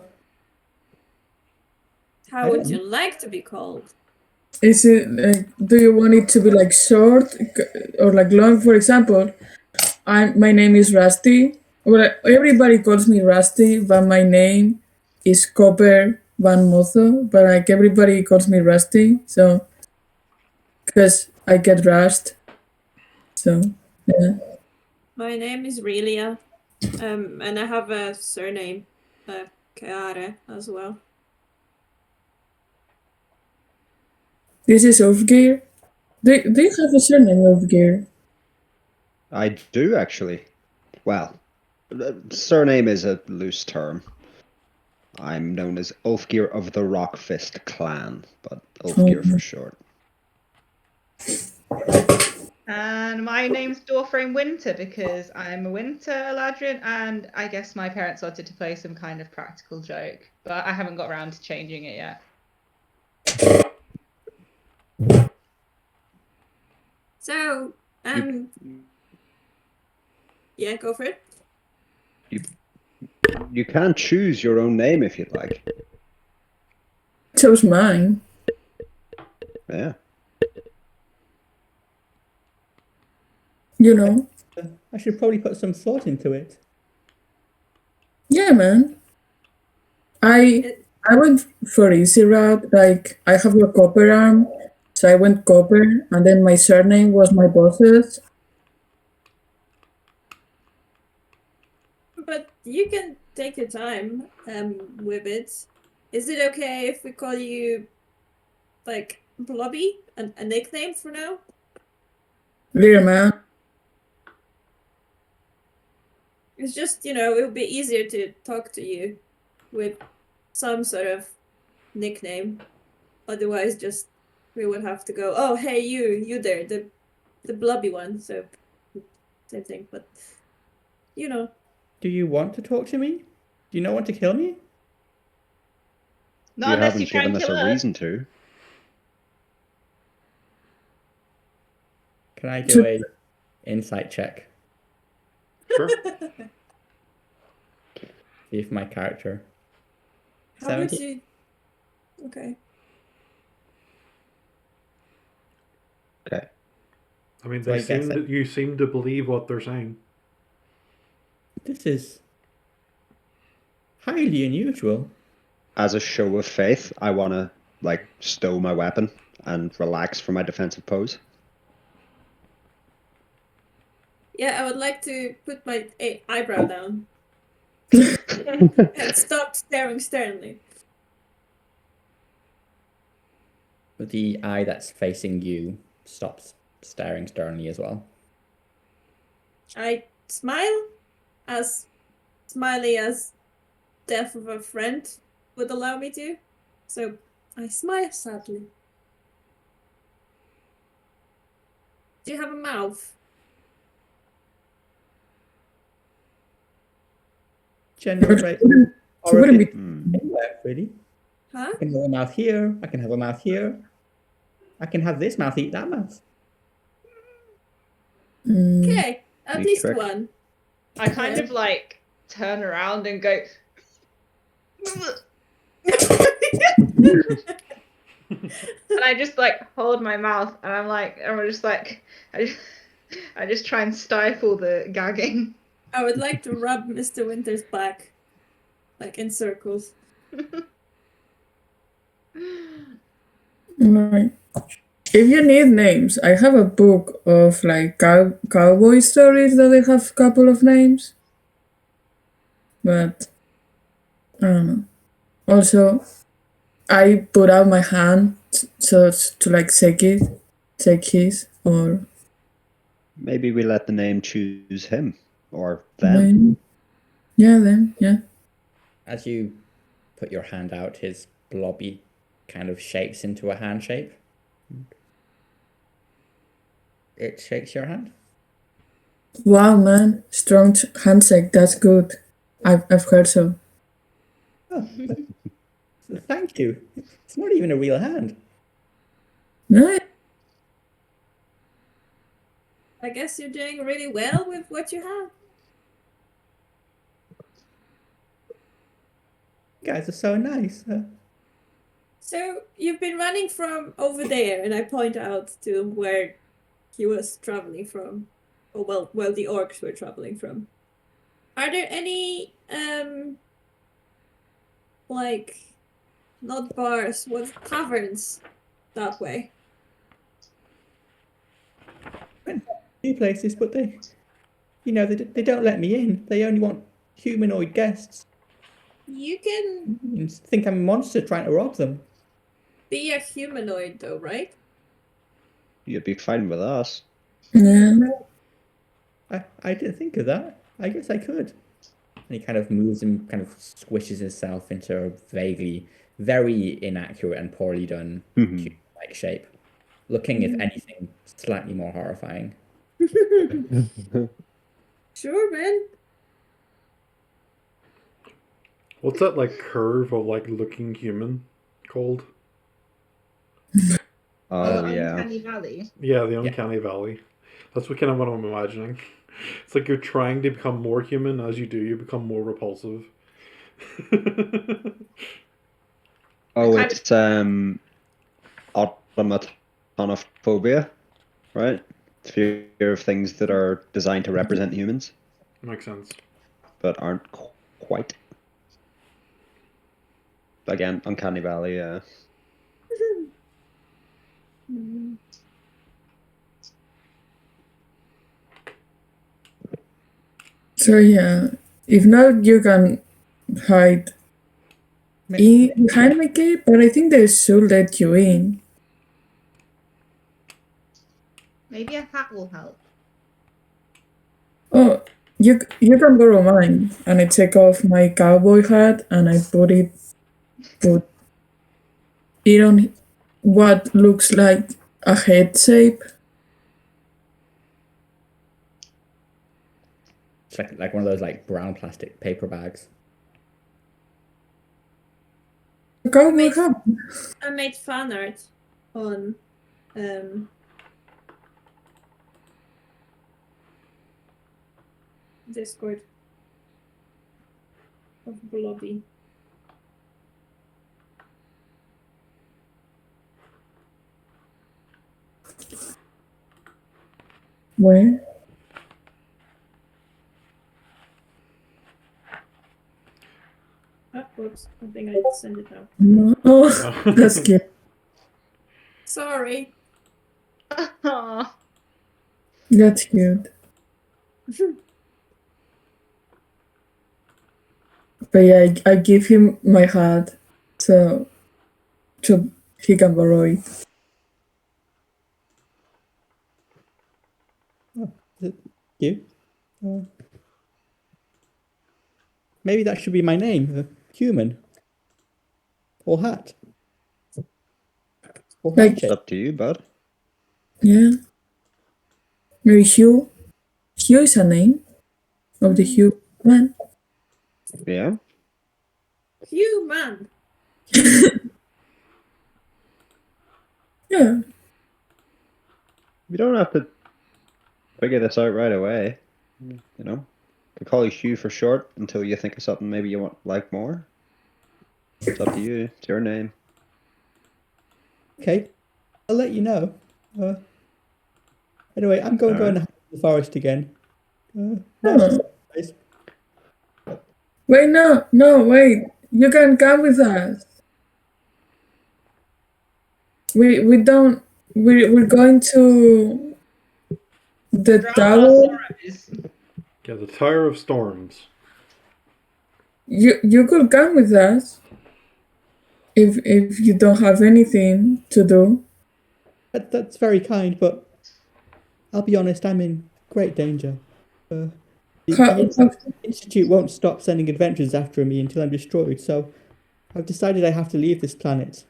How I would don't you like to be called? is it like? Do you want it to be like short or like long? For example, my name is Rusty. Well, everybody calls me Rusty, but my name is Copper Van Motho. But like everybody calls me Rusty, so because I get rust. So yeah. My name is Relia. And I have a surname, Keare, as well. This is Ulfgeir. Do you have a surname, Ulfgeir? I do actually. Well, surname is a loose term. I'm known as Ulfgeir of the Rockfist clan, but Ulfgeir for short. And my name's Doorframe Winter because I'm a winter Eladrin, and I guess my parents wanted to play some kind of practical joke, but I haven't got around to changing it yet. So, yeah, go for it. You can choose your own name if you'd like. Chose mine. Yeah. You know. I should probably put some thought into it. Yeah, man. I went for easy route. Like I have a copper arm, so I went copper, and then my surname was my boss's. But you can take your time with it. Is it okay if we call you like Blobby, a nickname for now? Dear man. It's just, it would be easier to talk to you with some sort of nickname. Otherwise, just we would have to go, oh, hey, you there, the blobby one. So, same thing, but, Do you want to talk to me? Do you not want to kill me? Not You unless you haven't try and given us kill a us. reason to. Can I do a insight check? Sure. See if my character. How would 70. you? Okay. Okay. I mean, So I guess you seem to believe what they're saying. This is highly unusual. As a show of faith, I want to stow my weapon and relax for my defensive pose. Yeah, I would like to put my eyebrow down and stop staring sternly. But the eye that's facing you stops staring sternly as well. I smile, as smiley as death of a friend would allow me to. So I smile sadly. Do you have a mouth? General rate. She wouldn't be. Anywhere, really. Huh? I can have a mouth here. I can have a mouth here. I can have this mouth eat that mouth. Okay, at Neat least trick. one. I kind of turn around and go. And I just hold my mouth, and I just try and stifle the gagging. I would like to rub Mr. Winter's back, in circles. Right. If you need names, I have a book of cowboy stories that they have a couple of names. But I don't know. Also, I put out my hand so to take his or Maybe we let the name choose him or them. when. Yeah, then yeah. As you put your hand out, his blobby kind of shapes into a hand shape. It shakes your hand. Wow, man, strong handshake. That's good. I've heard so. Oh, thank you. It's not even a real hand. No, I guess you're doing really well with what you have. You guys are so nice. So you've been running from over there, and I point out to where he was traveling from. Or well, the orcs were traveling from. Are there any not bars, what taverns that way? Few places, but they don't let me in. They only want humanoid guests. You can You think I'm a monster trying to rob them. be a humanoid though, right? You'd be fine with us. yeah. I didn't think of that. I guess I could. And he kind of moves and kind of squishes himself into a vaguely, very inaccurate and poorly done human-like shape, looking, if anything, slightly more horrifying. Sure, man. What's that curve of looking human called? Oh, yeah. Uncanny Valley. Yeah, the uncanny valley. That's what I'm imagining. It's like you're trying to become more human. As you do, you become more repulsive. Oh, it's automatonophobia, right? Fear of things that are designed to represent humans, Makes sense. but aren't quite. Again, uncanny valley, yeah. So yeah, if not, you can hide behind my gate. But I think they should let you in. Maybe a hat will help. Oh, you can borrow mine, and I take off my cowboy hat and I put it on what looks like a head shape. It's like one of those like brown plastic paper bags. A cowboy hat. I made fan art on Discord of Blobby. Where? Oh, whoops! I think I sent it now. No, No. that's cute. Sorry. Aw. That's cute. But yeah, I give him my hat, so he can borrow it. You? Maybe that should be my name, Human. Or Hat. Or Like- It's Handshake. up to you, bud. Yeah. Maybe Hugh. Hugh is a name of the Hugh man. Yeah. Human. Yeah. You don't have to figure this out right away. You know, I call you Hugh for short until you think of something maybe you want like more. It's up to you. It's your name. Okay, I'll let you know. Anyway, I'm going Alright. to the forest again. Oh. Nice. Wait, no, wait. You can come with us. We don't. We're going to the Drown our tower. sorrows. Yeah, the Tower of Storms. You could come with us if you don't have anything to do. That's very kind, but I'll be honest, I'm in great danger. The Institute won't stop sending adventurers after me until I'm destroyed, so I've decided I have to leave this planet.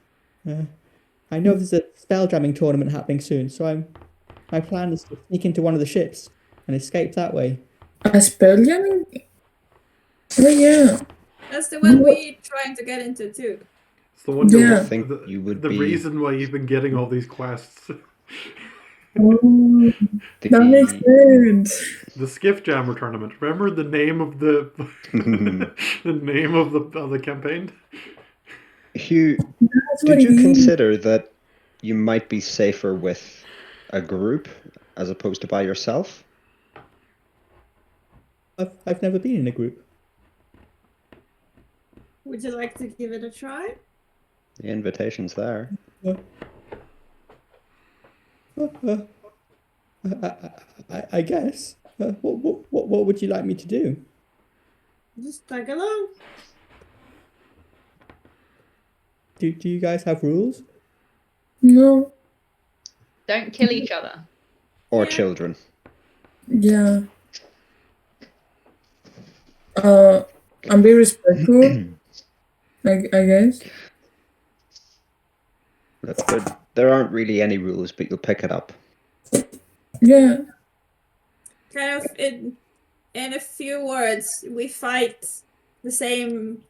I know there's a spelljamming tournament happening soon, so my plan is to sneak into one of the ships and escape that way. A spell jamming? Oh yeah. That's the one we trying to get into too. It's the one Yeah. I think you would the be reason why you've been getting all these quests. Oh, the that makes sense. The Skiffjammer tournament. Remember the name of the the name of the campaign? Hugh, That's what did you it is. consider that you might be safer with a group as opposed to by yourself? I've never been in a group. Would you like to give it a try? The invitation's there. I guess. What would you like me to do? Just tag along. Do you guys have rules? No. Don't kill each other. Or Yeah. children. Yeah. I'm very respectful. I guess. That's good. There aren't really any rules, but you'll pick it up. Yeah. Kind of in a few words, we fight the same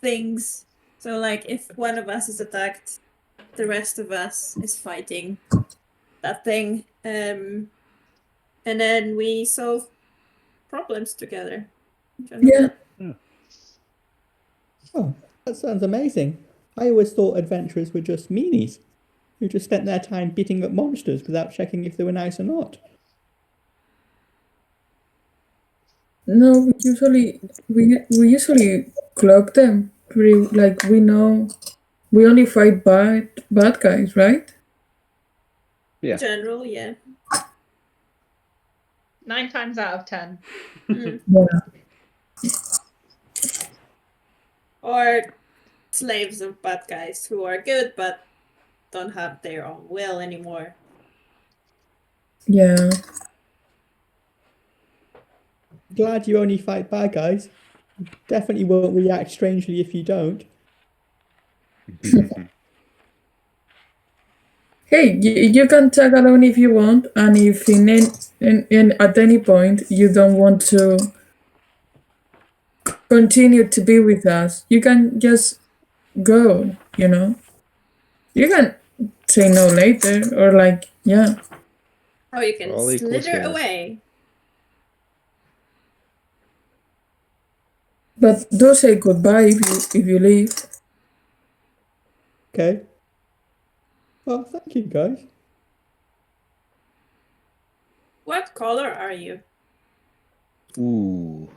things. So like if one of us is attacked, the rest of us is fighting that thing. And then we solve problems together. Yeah. Oh, that sounds amazing. I always thought adventurers were just meanies who just spent their time beating up monsters without checking if they were nice or not. No, we usually clock them. Like we know we only fight bad guys, right? Yeah. In general, yeah. 9 times out of 10. Mm. Yeah. Or slaves of bad guys who are good but don't have their own will anymore. Yeah. glad you only fight bad guys. Definitely won't react strangely if you don't. Hey, you can tag along if you want, and if in at any point you don't want to continue to be with us, you can just go, you know? You can say no later, or like, yeah. Oh, you can All equals slither here. away. But do say goodbye if you leave. Okay. Well, thank you, guys. What color are you? Ooh.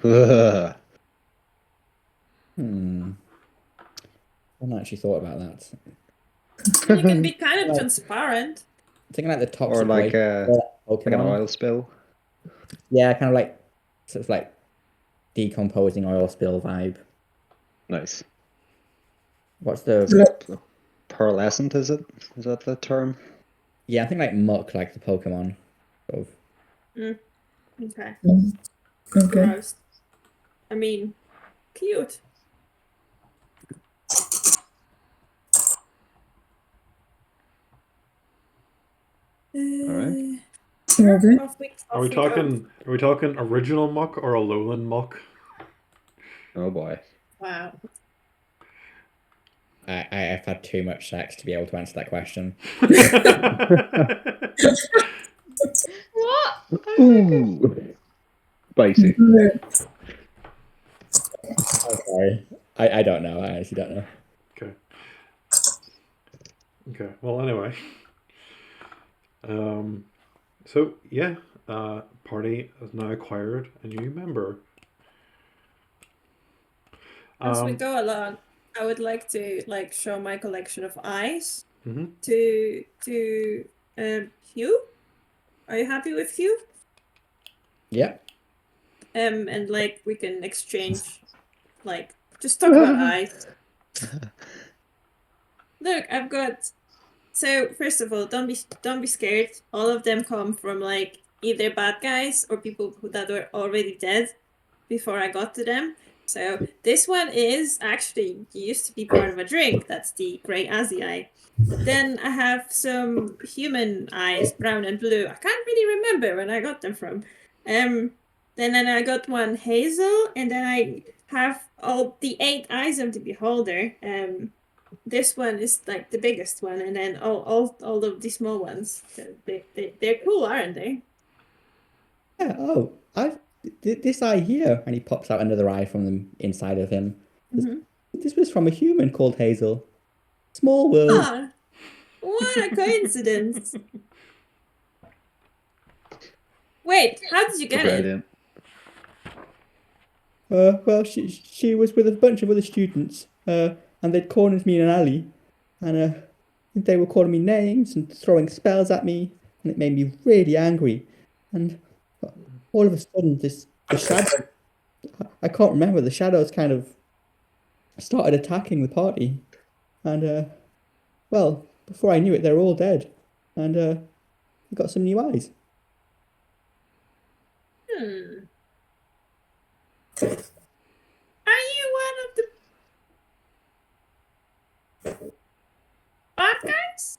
I haven't actually thought about that. You can be kind of transparent. Thinking like the toxic Or like waste a like an Pokemon. oil spill. Yeah, kind of like sort of like decomposing oil spill vibe. Nice. What's the? Pearlescent, is it? Is that the term? Yeah, I think like muck, like the Pokemon. Sort of. Okay. Okay. Gross. I mean, cute. Alright. Okay. Are we talking original muck or a lowland muck? Oh boy. Wow. I've had too much sex to be able to answer that question. What? Ooh. Spicy. Okay. I don't know. I actually don't know. Okay. Okay. Well, anyway. So yeah, party has now acquired a new member. As we go along, I would like to show my collection of eyes to Hugh. Are you happy with Hugh? Yeah. And we can exchange, just talk about eyes. Look, I've got. So first of all, don't be scared. All of them come from either bad guys or people that were already dead before I got to them. So this one is actually used to be part of a drink. That's the grey Azzy eye. Then I have some human eyes, brown and blue. I can't really remember when I got them from. Then I got one hazel, and then I have all the 8 eyes of the beholder. This one is like the biggest one, and then all of the small ones. They're cool, aren't they? Yeah. Oh, this eye here, and he pops out another eye from the inside of him. This was from a human called Hazel. Small world. Ah, what a coincidence! Wait, how did you get it? Brilliant. Well, she was with a bunch of other students, and they'd cornered me in an alley, and they were calling me names and throwing spells at me, and it made me really angry. And all of a sudden, the shadow, I can't remember, the shadows kind of started attacking the party, and well, before I knew it, they were all dead, and we got some new eyes. Are you one of the bad guys?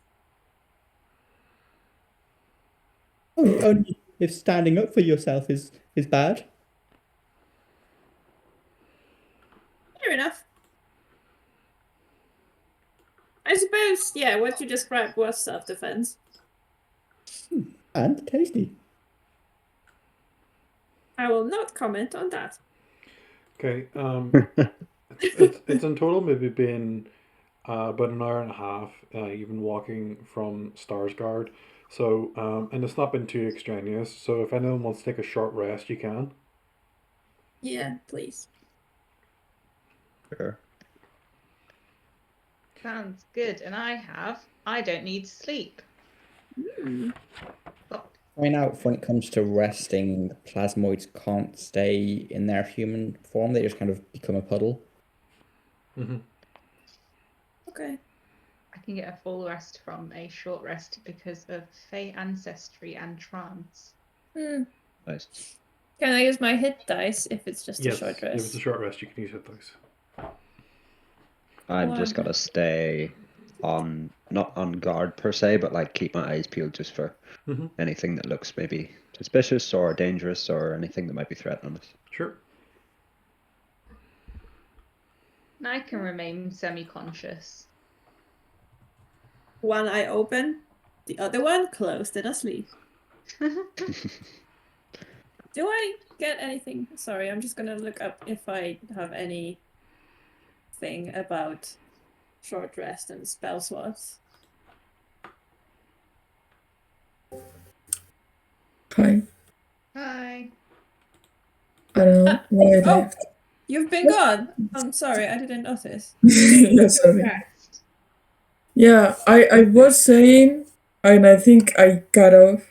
Only if standing up for yourself is bad. Fair enough. I suppose, yeah, what you described was self-defense. And tasty. I will not comment on that. Okay. It's in total maybe been about an hour and a half. You've been walking from Starsguard, so and it's not been too extraneous. So if anyone wants to take a short rest, you can. Yeah, please. Sure. Sounds good. And I don't need sleep. Point out when it comes to resting, plasmoids can't stay in their human form. They just kind of become a puddle. Okay. I can get a full rest from a short rest because of Fey ancestry and trance. Nice. Can I use my hit dice if it's just a Yes, short if it's rest? a short rest, you can use hit dice. I've just One. got to stay on, not on guard per se, but like keep my eyes peeled just for Mhm. anything that looks maybe suspicious or dangerous or anything that might be threatening us. Sure. And I can remain semi-conscious. One eye open, the other one closed and asleep. Do I get anything? Sorry, I'm just gonna look up if I have anything about short rest and spell slots. Hi. Hi. I don't know why I Oh, left. you've been gone. I'm sorry, I didn't notice. Yeah, sorry. Rest. Yeah, I was saying, and I think I cut off.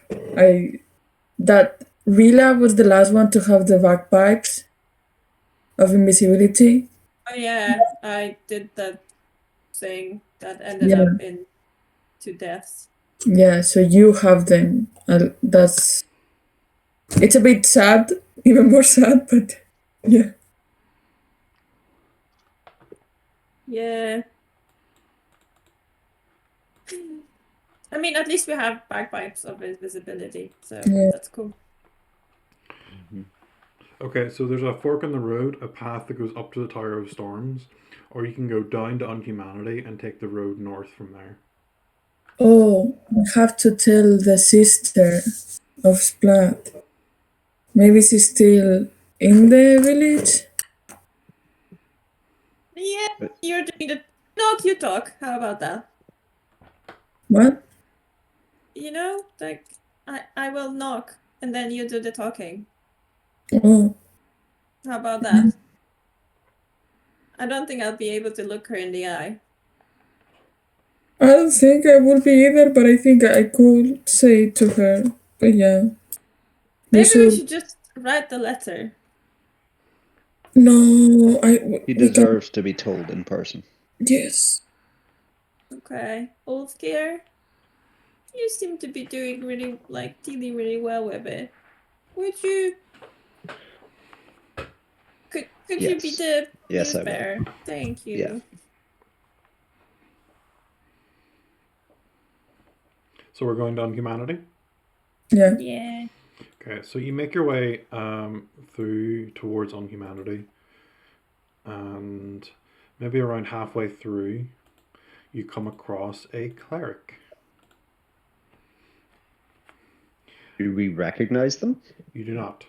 That Rila was the last one to have the bagpipes of invisibility. Oh yeah, I did that thing that ended Yeah. up in 2 deaths. Yeah, so you have them. It's a bit sad, even more sad, but yeah. Yeah. I mean, at least we have bagpipes of invisibility, so Yeah. that's cool. Okay, so there's a fork in the road, a path that goes up to the Tower of Storms, or you can go down to Unhumanity and take the road north from there. Oh, I have to tell the sister of Splat. Maybe she's still in the village? Yeah, But- you're doing the knock, you talk. How about that? What? You know, like I will knock and then you do the talking. Oh, How about that? I don't think I'll be able to look her in the eye. I don't think I would be either, but I think I could say it to her. But yeah. You Maybe we should. should just write the letter. No, He we can. deserves to be told in person. Yes. Okay. Ulfgeir, you seem to be dealing really well with it. Would you could you be Yes. the Yes, news I will. bearer? Thank you. Yeah. So we're going down Humanity. Yeah. Yeah. Okay, so you make your way through towards Unhumanity, and maybe around halfway through, you come across a cleric. Do we recognize them? You do not.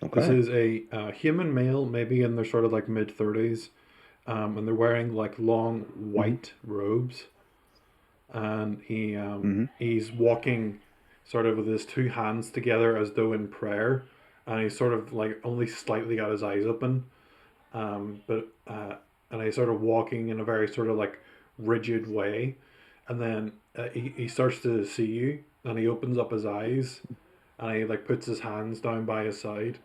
Okay. This is a human male, maybe in their sort of like mid-30s, and they're wearing like long white robes, and he's walking sort of with his two hands together as though in prayer, and he's sort of like only slightly got his eyes open, and he's sort of walking in a very sort of like rigid way, and then he starts to see you, and he opens up his eyes, and he like puts his hands down by his side,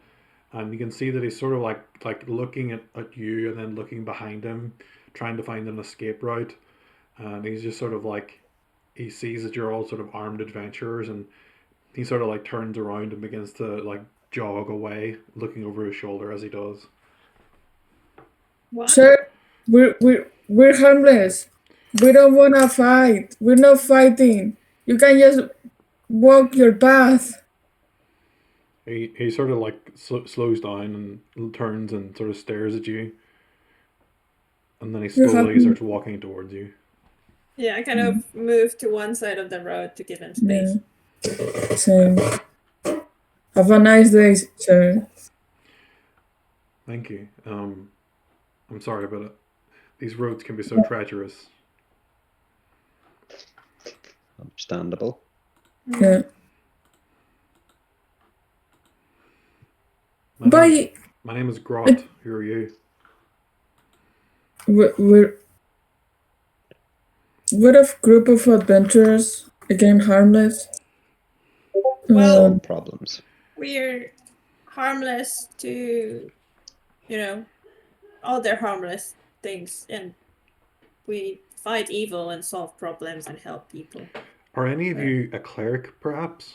and you can see that he's sort of like looking at you and then looking behind him, trying to find an escape route, and he's just sort of like, he sees that you're all sort of armed adventurers, and he sort of like turns around and begins to like jog away, looking over his shoulder as he does. What? Sir, we're harmless. We don't wanna fight. We're not fighting. You can just walk your path. He sort of like slows down and turns and sort of stares at you, and then he You're slowly happy. starts walking towards you. Yeah, I kind of moved to one side of the road to give him space. Yeah. Same. Have a nice day, sir. Thank you. I'm sorry about it. These roads can be so treacherous. Understandable. Yeah. My name is Grot. Who are you? We're a group of adventurers, again harmless. Well, No problems. we're harmless to, all their harmless things, and we fight evil and solve problems and help people. Are any of you a cleric, perhaps?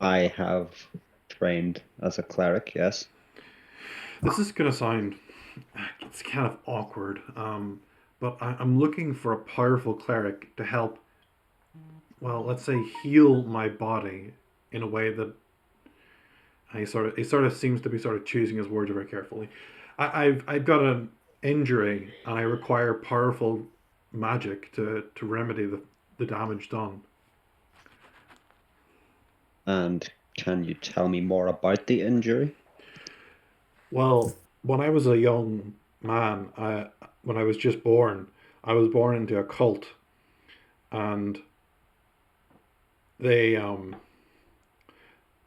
I have trained as a cleric, yes. This is gonna sound, it's kind of awkward, but I'm looking for a powerful cleric to help. Well, let's say heal my body in a way that he sort of seems to be sort of choosing his words very carefully. I've got an injury and I require powerful magic to remedy the damage done. And can you tell me more about the injury? Well, when I was a young man, when I was just born, I was born into a cult, and they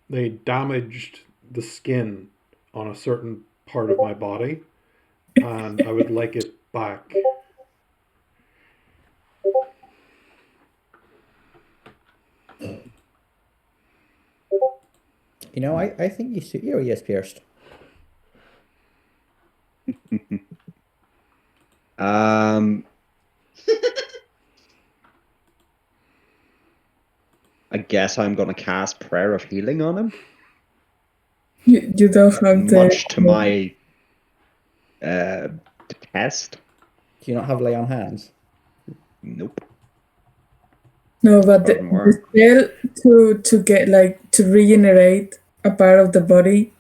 they damaged the skin on a certain part of my body, and I would like it back. You know, I think your ear is pierced. Um, I guess I'm gonna cast Prayer of Healing on him. You don't have Much to the. my detest. Do you not have lay on hands? Nope. No, but the Furthermore, spell to get like to regenerate a part of the body,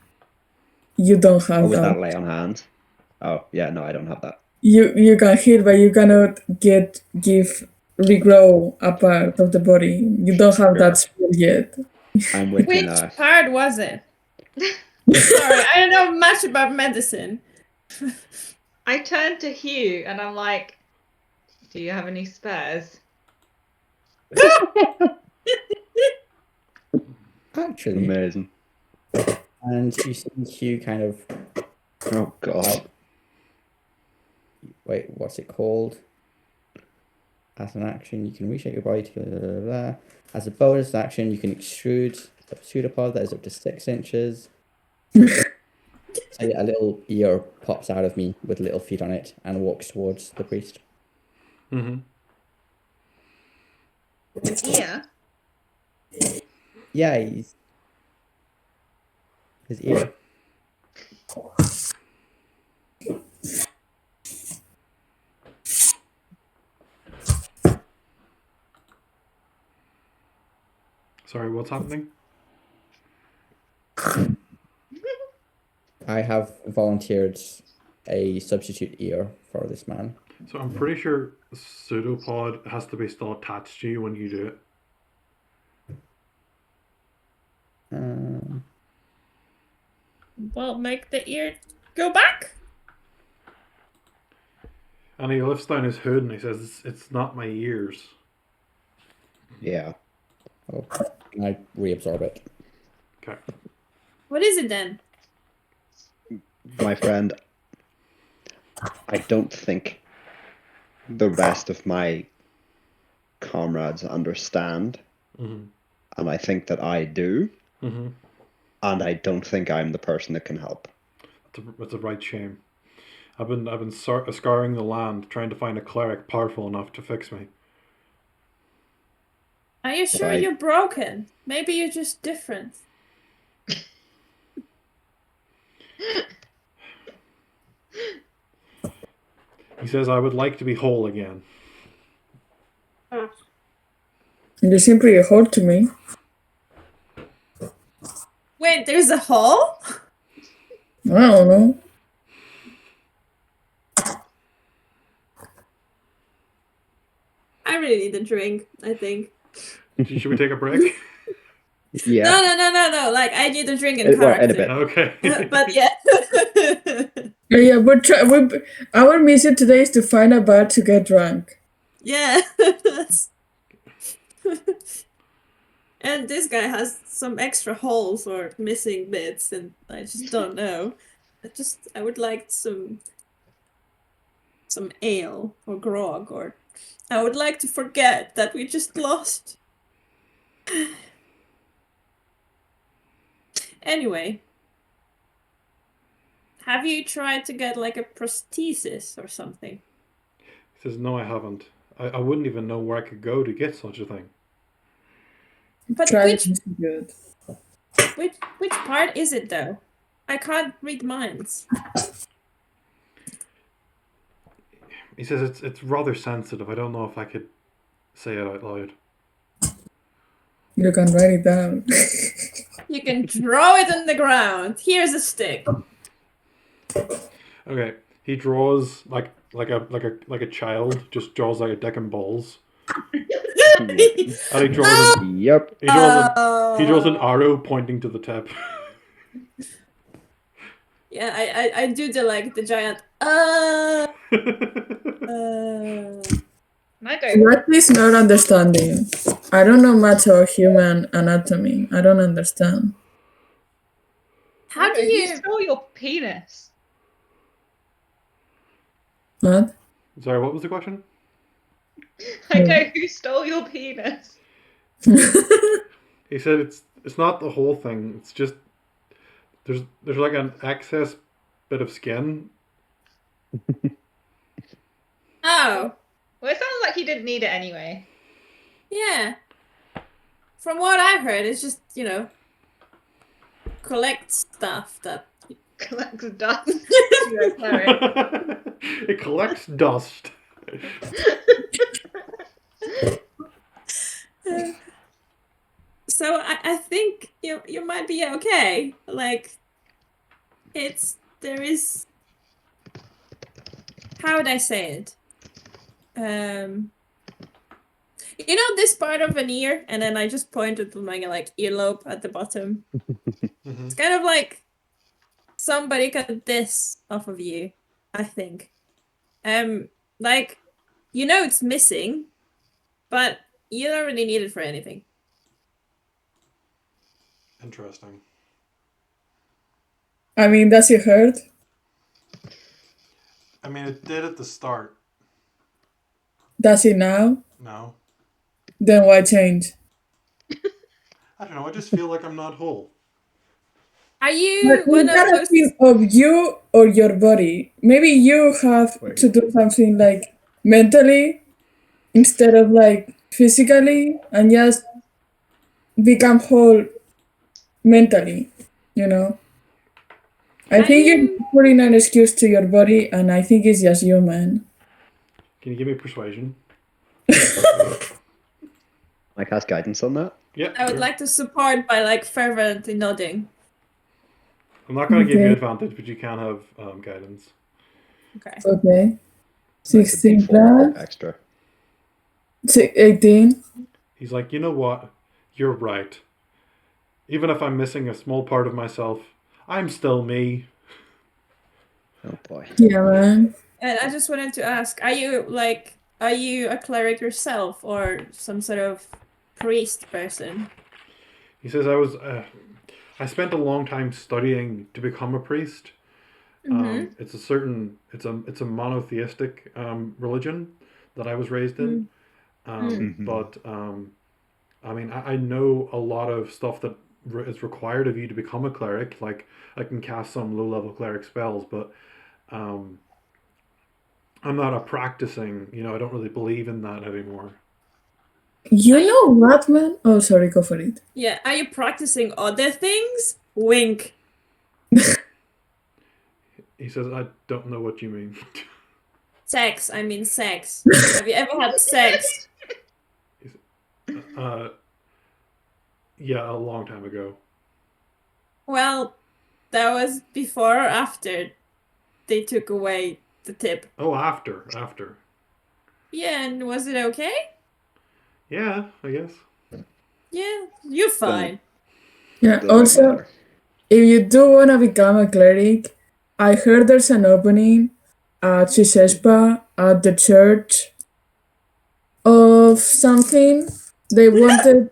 you don't have was that. that lay on hands? Oh yeah, no, I don't have that. You can heal, but you cannot give regrow a part of the body. You don't have that spell yet. I'm with you Which now. part was it? Sorry, I don't know much about medicine. I turned to Hugh and I'm like, do you have any spares? Actually, Amazing. and you see Hugh kind of Oh god. wait, what's it called? As an action, you can reshape your body to blah, blah, blah. As a bonus action, you can extrude a pseudopod that is up to 6 inches. So yeah, a little ear pops out of me with little feet on it and walks towards the priest. Mm-hmm. Yeah. Yeah, his ear. Sorry, what's happening? I have volunteered a substitute ear for this man. So I'm pretty sure pseudopod has to be still attached to you when you do it. Well, make the ear go back. And he lifts down his hood and he says, "It's not my ears." Yeah. Oh, and I reabsorb it. Okay. What is it then? My friend, I don't think the rest of my comrades understand. Mm-hmm. And I think that I do. Mm-hmm. And I don't think I'm the person that can help. That's a right shame. I've been scouring the land trying to find a cleric powerful enough to fix me. Are you sure Right. you're broken? Maybe you're just different. He says, "I would like to be whole again." You seem pretty hot to me. Wait, there's a hole? I don't know. I really need a drink, I think. Should we take a break? Yeah. No. Like, I need a drink in Well, in a character. bit. Okay. But yeah. Yeah, our mission today is to find a bar to get drunk. Yeah. And this guy has some extra holes or missing bits, and I just don't know. I would like some ale or grog, or I would like to forget that we just lost. Anyway, have you tried to get like a prosthesis or something? He says, "No, I haven't. I wouldn't even know where I could go to get such a thing." But Try which this is good. Which part is it though? I can't read minds. He says it's rather sensitive. I don't know if I could say it out loud. You can write it down. You can draw it on the ground. Here's a stick. Okay, he draws like a child, just draws like a dick and balls, and he draws Yep. he draws an arrow pointing to the tip. Yeah, I do the giant. And I go, What is not understanding? I don't know much about human anatomy. I don't understand. How do you you? stole your penis? What? Sorry, what was the question? I go, who stole your penis? He said it's not the whole thing. It's just there's like an excess bit of skin. Oh, Well, it sounds like he didn't need it anyway. yeah. From what I've heard, it's just collect stuff that. Collects dust. You're a cleric. It collects dust. So I think you might be okay. Like, there is. How would I say it? This part of an ear, and then I just pointed with my earlobe at the bottom. It's kind of like somebody cut this off of you, I think. It's missing, but you don't really need it for anything. Interesting. I mean, does it hurt? I mean, it did at the start. Does it now? No. Then why change? I don't know. I just feel like I'm not whole. Are you But one is of that a those? thing of you or your body? Maybe you have to do something like mentally instead of like physically and just become whole mentally, I think you're putting an excuse to your body, and I think it's just you, man. Can you give me persuasion? I cast guidance on that. Yeah. I would sure. like to support by fervently nodding. I'm not going to give you Okay. advantage, but you can have guidance. Okay. Okay. That's a 16 D4 plus extra. 18. He's like, you know what? You're right. Even if I'm missing a small part of myself, I'm still me. Oh boy. Yeah, man. And I just wanted to ask, are you a cleric yourself or some sort of priest person? He says, I spent a long time studying to become a priest. It's a monotheistic religion that I was raised in. But I mean, I know a lot of stuff that is required of you to become a cleric. Like, I can cast some low-level cleric spells, but I'm not a practicing, I don't really believe in that anymore. You know what, man? Oh, sorry, go for it. Yeah, are you practicing other things? Wink. He says, I don't know what you mean. Sex, I mean sex. Have you ever had sex? Yeah, a long time ago. Well, that was before or after they took away the tip. Oh, after. Yeah, and was it okay? Yeah, I guess. Yeah, you're fine. Yeah, Doesn't also, matter. if you do want to become a cleric, I heard there's an opening at Shisespa at the church of something. They wanted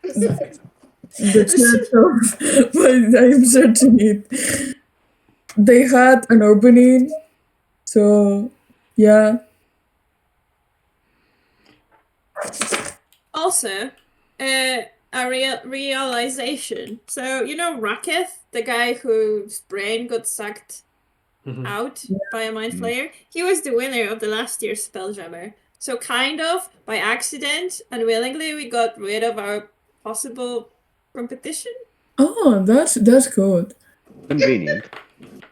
the church of, but I'm searching it. They had an opening, so yeah. Also, a realization. So, Raketh, the guy whose brain got sucked out by a mind flayer, he was the winner of the last year's Spelljammer. So kind of, by accident, unwillingly, we got rid of our possible competition. Oh, that's good. Convenient.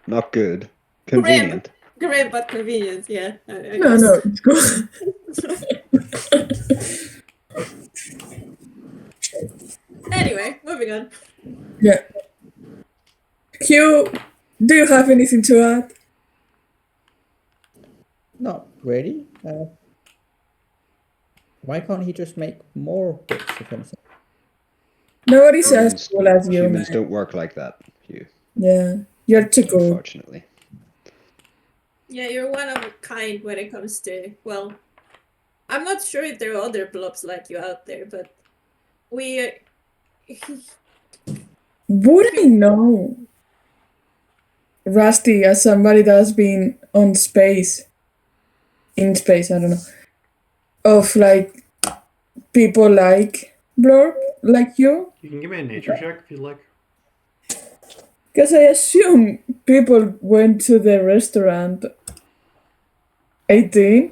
Not good. Grim. Convenient. Grim, but convenient. Yeah. I No, guess. no, it's good. Anyway, moving on. Yeah. Hugh, do you have anything to add? Not really. Why can't he just make more books of himself? Nobody's as cool as you, Humans man. don't work like that, Hugh. Yeah, you're too cool. Unfortunately. Yeah, you're one of a kind when it comes to, well, I'm not sure if there are other blobs like you out there, but we. Would I know? Rusty, as somebody that's been on space, in space, I don't know, of like people like Blurb, like you? You can give me a nature check if you'd like. Because I assume people went to the restaurant 18.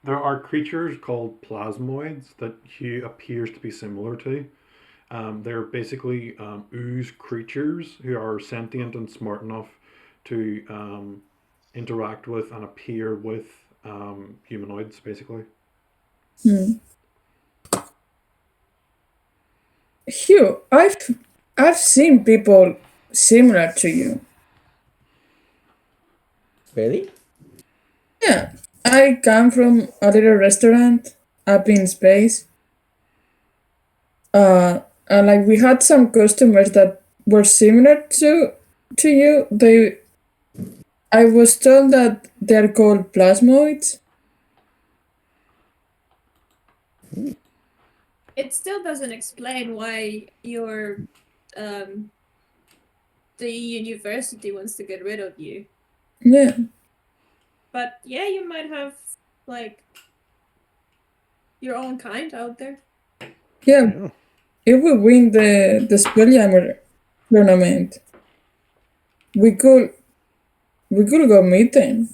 There are creatures called plasmoids that Hugh appears to be similar to. They're basically ooze creatures who are sentient and smart enough to interact with and appear with humanoids, basically. Hugh, I've seen people similar to you. Really? Yeah, I come from a little restaurant up in space. And like we had some customers that were similar to you. I was told that they're called plasmoids. It still doesn't explain why the university wants to get rid of you. Yeah, But yeah, you might have like your own kind out there. yeah. Yeah. If we win the Skiffjammer tournament, we could go meet them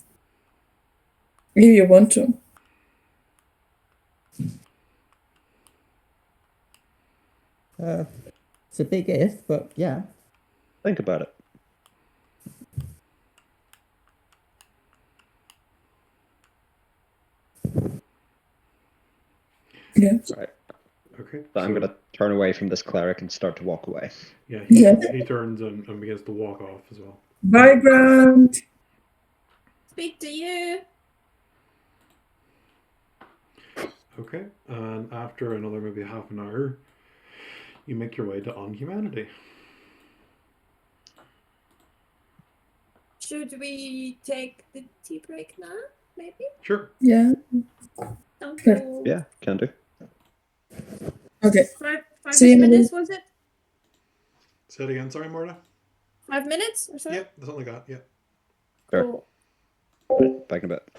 if you want to. It's a big if, but yeah. Think about it. Yeah. Right. Okay. So I'm gonna turn away from this cleric and start to walk away. Yeah, Yeah. he turns and begins to walk off as well. Bye, Grant. Speak to you. Okay, and after another maybe half an hour, you make your way to Unhumanity. Should we take the tea break now? Maybe? Sure. Yeah. Sounds Sure. cool. Yeah, can do. Okay. Five See you in a minutes, was it? Say it again, sorry, Marta. 5 minutes or so? Yep, something like that, yeah. Sure. Cool. Back in a bit.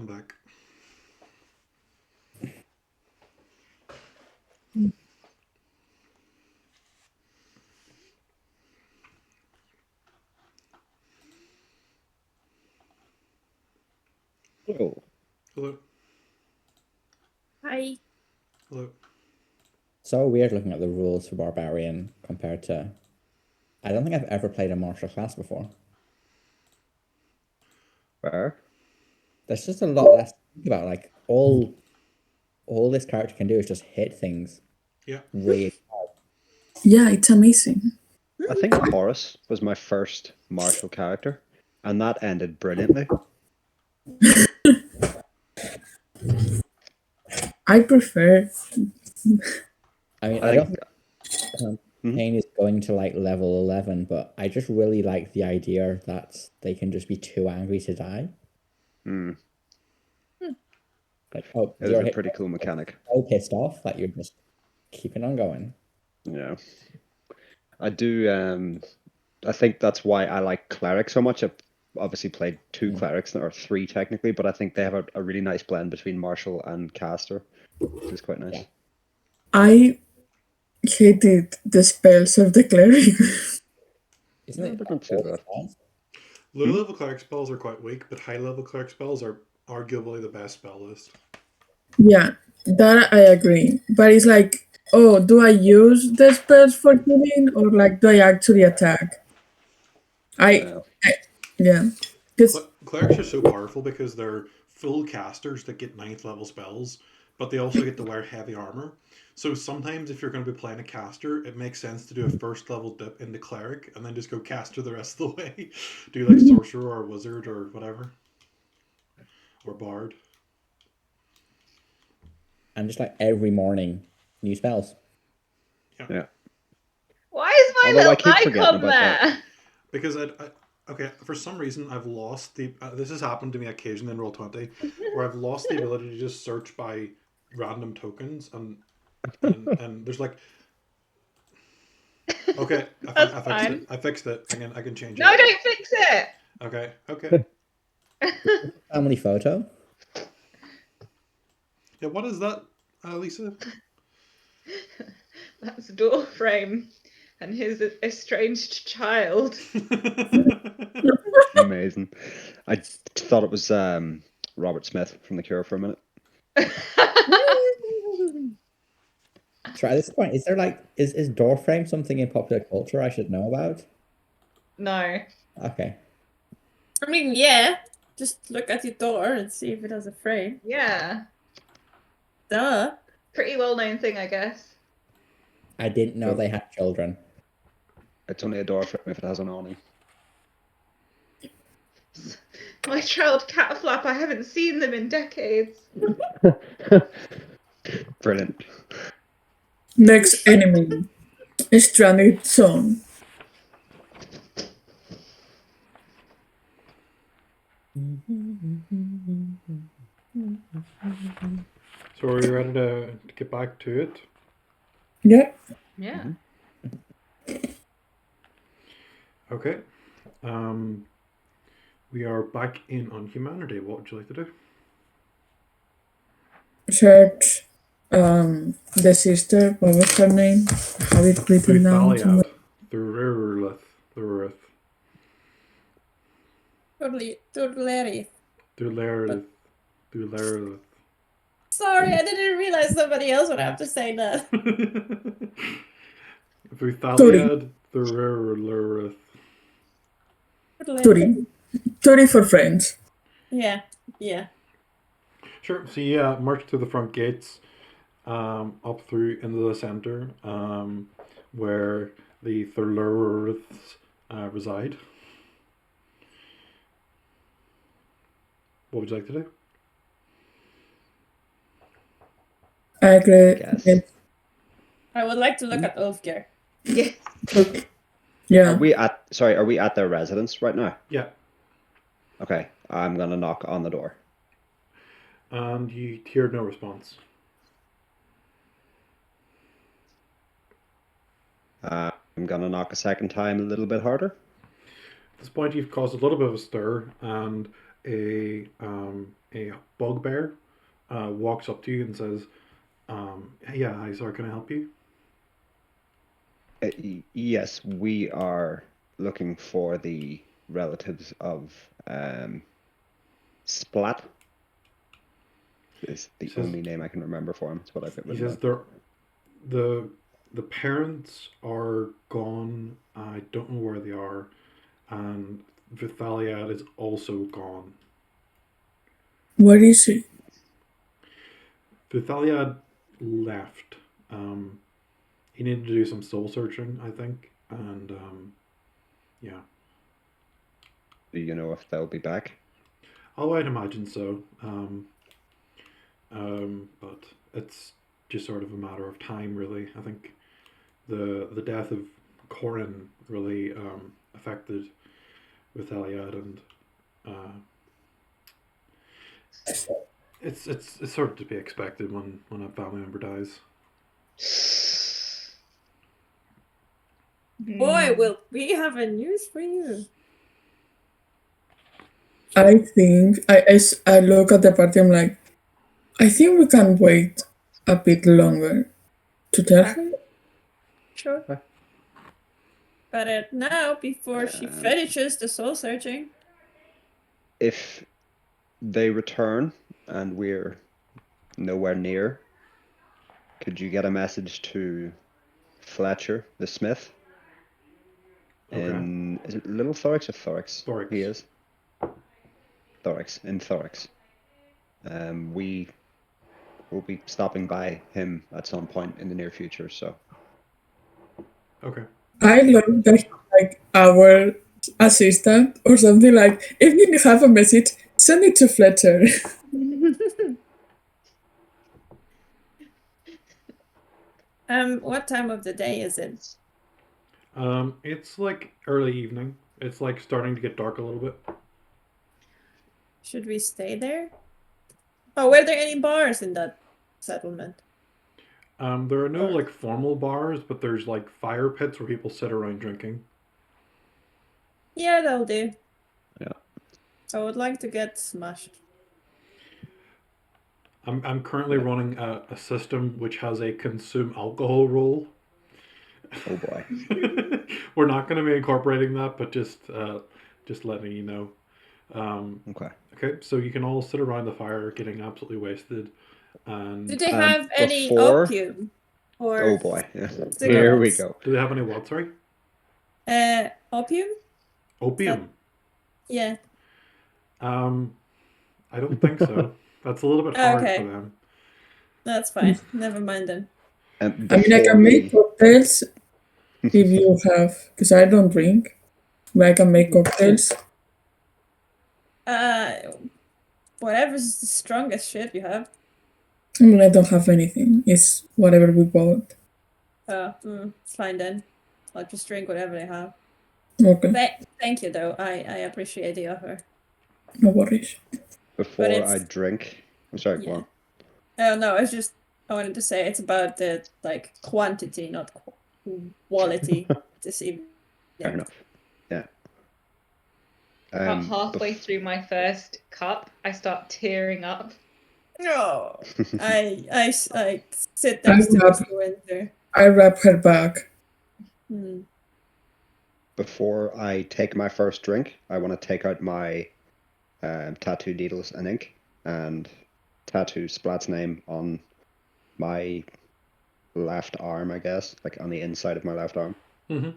come back. Oh, Hello. Hi. Hello. So weird looking at the rules for Barbarian compared to. I don't think I've ever played a martial class before. where? There's just a lot less to think about. Like all this character can do is just hit things Yeah. really. Yeah, it's amazing. I think Horus was my first martial character, and that ended brilliantly. I prefer. I mean, I I don't think think Mhm. Pain is going to like level 11, but I just really like the idea that they can just be too angry to die. mm, Like, oh, it is a pretty cool mechanic. so pissed off that you're just keeping on going. Yeah, I do. I think that's why I like cleric so much. I've obviously played two clerics or three technically, but I think they have a really nice blend between martial and caster, which is quite nice. Yeah. I hated the spells of the cleric. Isn't Yeah, it? they're not too bad. Low level cleric spells are quite weak, but high level cleric spells are arguably the best spell list. Yeah, that I agree. But it's like, oh, do I use the spells for healing or like do I actually attack? Yeah. Yeah. Because Clerics are so powerful because they're full casters that get 9th level spells, but they also get to wear heavy armor. So sometimes if you're going to be playing a caster, it makes sense to do a first level dip into cleric and then just go caster the rest of the way. Do like sorcerer or wizard or whatever. Or bard. And just like every morning, new spells. Yeah. Why is my Although I little keep forgetting icon about that. there? Because okay, for some reason I've lost the. This has happened to me occasionally in Roll20, where I've lost the ability to just search by random tokens and there's like. Okay, That's I fixed fine. it. I fixed it. I can change No, it. don't fix it. Okay. Family photo. Yeah, what is that, Lisa? That's a door frame and his estranged child. Amazing. I thought it was Robert Smith from The Cure for a minute. So at this point, is there like is door frame something in popular culture I should know about? No. Okay. I mean, yeah. Just look at your door and see if it has a frame. Yeah. Duh. Pretty well known thing, I guess. I didn't know they had children. It's only a door frame if it has an awning. My child cat flap, I haven't seen them in decades. Brilliant. next enemy, stranded zone. So are you ready to get back to it? Yeah. Yeah. Okay. We are back in on humanity. What would you like to do? Search the sister, what was her name? I have it written down somewhere. Thurlith. Totally. Thurlerith. Sorry, I didn't realize somebody else would have to say that. Vuthaliad Thurlerith. Turi. Turi for friends. Yeah. Sure. So you march through the front gates, up through into the center, where the Thurleriths reside. What would you like to do? I agree. Guess. I would like to look at Ulfgar. Yes. Yeah. Are we at their residence right now? Yeah. Okay. I'm gonna knock on the door. And you hear no response. I'm gonna knock a second time a little bit harder. At this point, you've caused a little bit of a stir, and a bugbear walks up to you and says, "Yeah, hi, sorry, can I help you?" Yes, we are looking for the relatives of Splat. Is the He says- only name I can remember for him. It's what I've got He written says, down. the parents are gone. I don't know where they are, and Vithaliad is also gone. What is it? Vithaliad left. He needed to do some soul searching, I think, and yeah. Do you know if they'll be back? Oh, I'd imagine so. But it's just sort of a matter of time, really. I think the death of Corin really affected Vithaliad, and it's sort of to be expected when a family member dies. Boy, will we have a news for you. I think I look at the party. I'm like, I think we can wait a bit longer to tell her. Sure. Okay. But now, before she finishes the soul searching. If they return and we're nowhere near, could you get a message to Fletcher, the smith? Okay. Is it Little Thorax or Thorax? Thorax. He is. Thorax, in Thorax. We will be stopping by him at some point in the near future, so. Okay. I love that he's like our assistant or something like. If you have a message, send it to Fletcher. What time of the day is it? It's like early evening. It's like starting to get dark a little bit. Should we stay there? Oh, were there any bars in that settlement? There are no Or- like formal bars, but there's like fire pits where people sit around drinking. Yeah, that'll do. Yeah. I would like to get smashed. I'm currently running a system which has a consume alcohol rule. Oh boy. We're not going to be incorporating that, but just letting you know. Okay. Okay, so you can all sit around the fire getting absolutely wasted, and Do they have any before- opium? Or Oh boy. Yeah. cigarettes? Here we go. do they have any what? Sorry, Opium? opium. Yeah. I don't think so. That's a little bit hard Okay. for them. That's fine. Never mind then. I mean, I can make cocktails if you have, because I don't drink. But I can make cocktails. Whatever's the strongest shit you have. I mean, I don't have anything. It's whatever we bought. It's fine then. I'll just drink whatever they have. Okay, Thank you though. I appreciate the offer. no worries. Before it's- I drink, I'm sorry, go Yeah. on. Oh no, I wanted to say it's about the like quantity, not quality. This evening. Fair enough. Yeah. About halfway bef- through my first cup, I start tearing up. No, I sit next to love- Mr. Winter. I wrap her back. Before I take my first drink, I want to take out my tattoo needles and ink and tattoo Splat's name on my left arm, I guess, like on the inside of my left arm, Mm-hmm.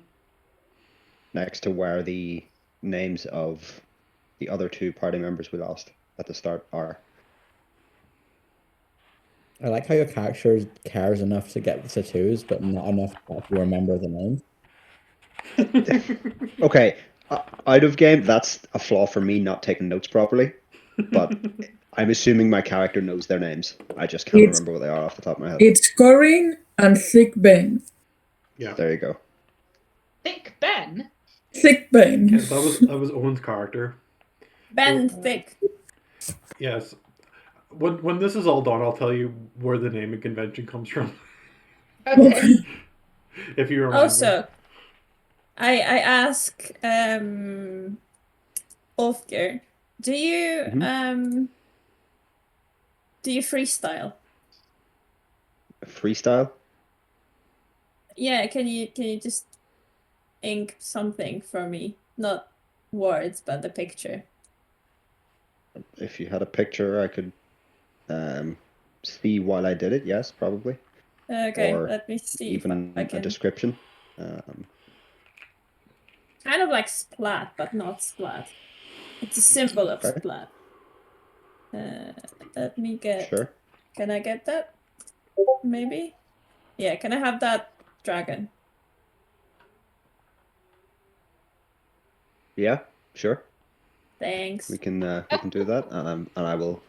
next to where the names of the other two party members we lost at the start are. I like how your character cares enough to get the tattoos, but not enough to actually remember the name. Okay, out of game, that's a flaw for me not taking notes properly, but I'm assuming my character knows their names. I just can't It's- remember what they are off the top of my head. It's Corin and Thick Ben. Yeah. There you go. Thick Ben? Thick Ben. Yeah, that was Owen's character. Ben Thick. Yes. When this is all done, I'll tell you where the naming convention comes from. Okay. If you remind me. Also, I ask Ulfger, Do you Mhm. do you freestyle? Freestyle? Yeah, can you just ink something for me? Not words, but the picture. If you had a picture, I could see while I did it. Yes, probably. Okay, Or let me see if even I a can. description. Kind of like splat, but not splat. It's a symbol of Okay. splat. Let me get. Sure. Can I get that? Maybe. Yeah. Can I have that dragon? Yeah, sure. Thanks. We can do that. And I will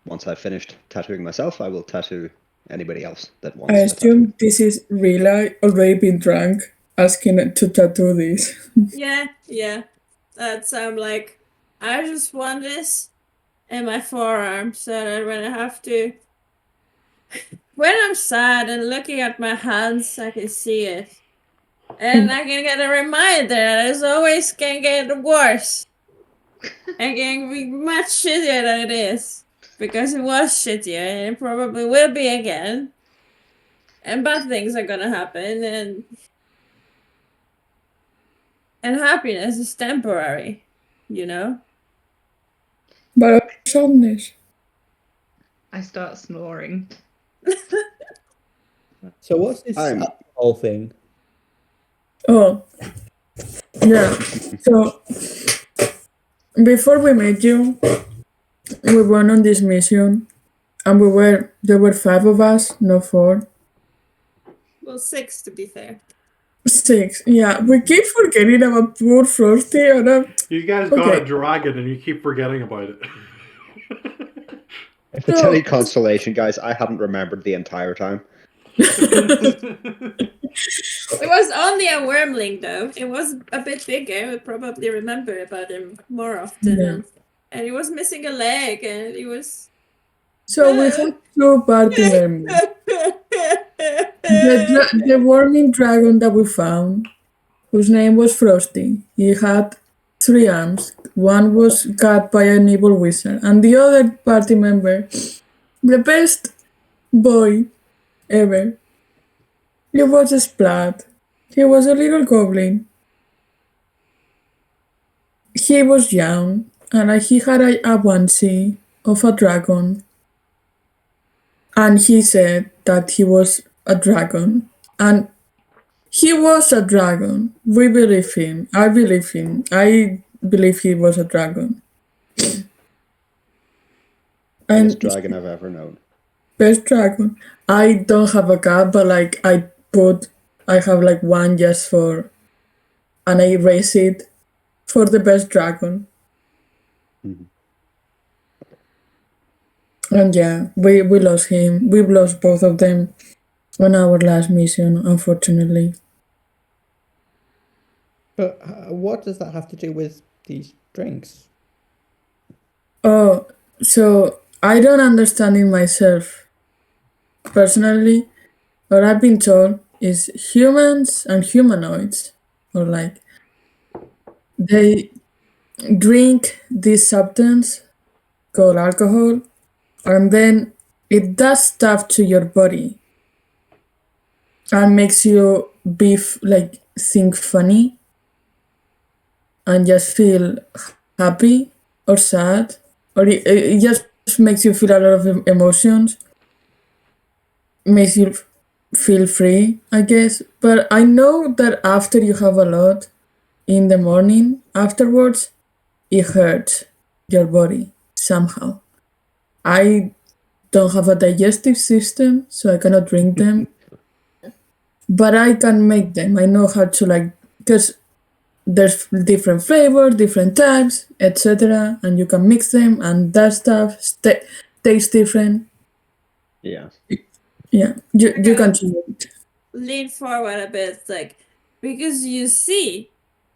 once I've finished tattooing myself, I will tattoo anybody else that I wants a tattoo. assume this is Rila already been drunk, asking to tattoo this. Yeah, yeah. That's like I just want this in my forearm so that when I have to when I'm sad and looking at my hands I can see it. And I can get a reminder that it's always can get worse. And can be much shittier than it is. Because it was shittier and it probably will be again. And bad things are gonna happen and happiness is temporary, you know? But sadness. I start snoring. So what's this I'm- alcohol thing? Oh, yeah. So before we met you, we went on this mission, and there were 5 of us, not 4. Well, 6 to be fair. 6. Yeah, we keep forgetting about poor Frosty, and You guys got Okay. a dragon and you keep forgetting about it. If it's So- any consolation, guys, I haven't remembered the entire time. It was only a wormling though. It was a bit bigger. I would probably remember about him more often. Yeah. And he was missing a leg and he was So we had 2 party members. The warming dragon that we found, whose name was Frosty, he had 3 arms. One was cut by an evil wizard, and the other party member, the best boy ever, he was a Splat. He was a little goblin. He was young, and he had a onesie of a dragon. And he said that he was a dragon. And he was a dragon. We believe him. I believe him. I believe he was a dragon. Biggest And dragon I've ever known. best dragon. I don't have a cat, but like I have like one just for, and I erase it for the best dragon. Mhm. And yeah, we lost him. We lost both of them on our last mission, unfortunately. But what does that have to do with these drinks? Oh, so I don't understand it myself. Personally, what I've been told is humans and humanoids, or like, they drink this substance called alcohol, and then it does stuff to your body and makes you like think funny and just feel happy or sad, or it just makes you feel a lot of emotions, makes you feel free, I guess. But I know that after you have a lot in the morning afterwards, it hurts your body somehow. I don't have a digestive system, so I cannot drink them. But I can make them. I know how to, like, because there's different flavors, different types, etc. And you can mix them, and that stuff tastes different. Yeah. Yeah, you can try it. lean forward a bit, like because you see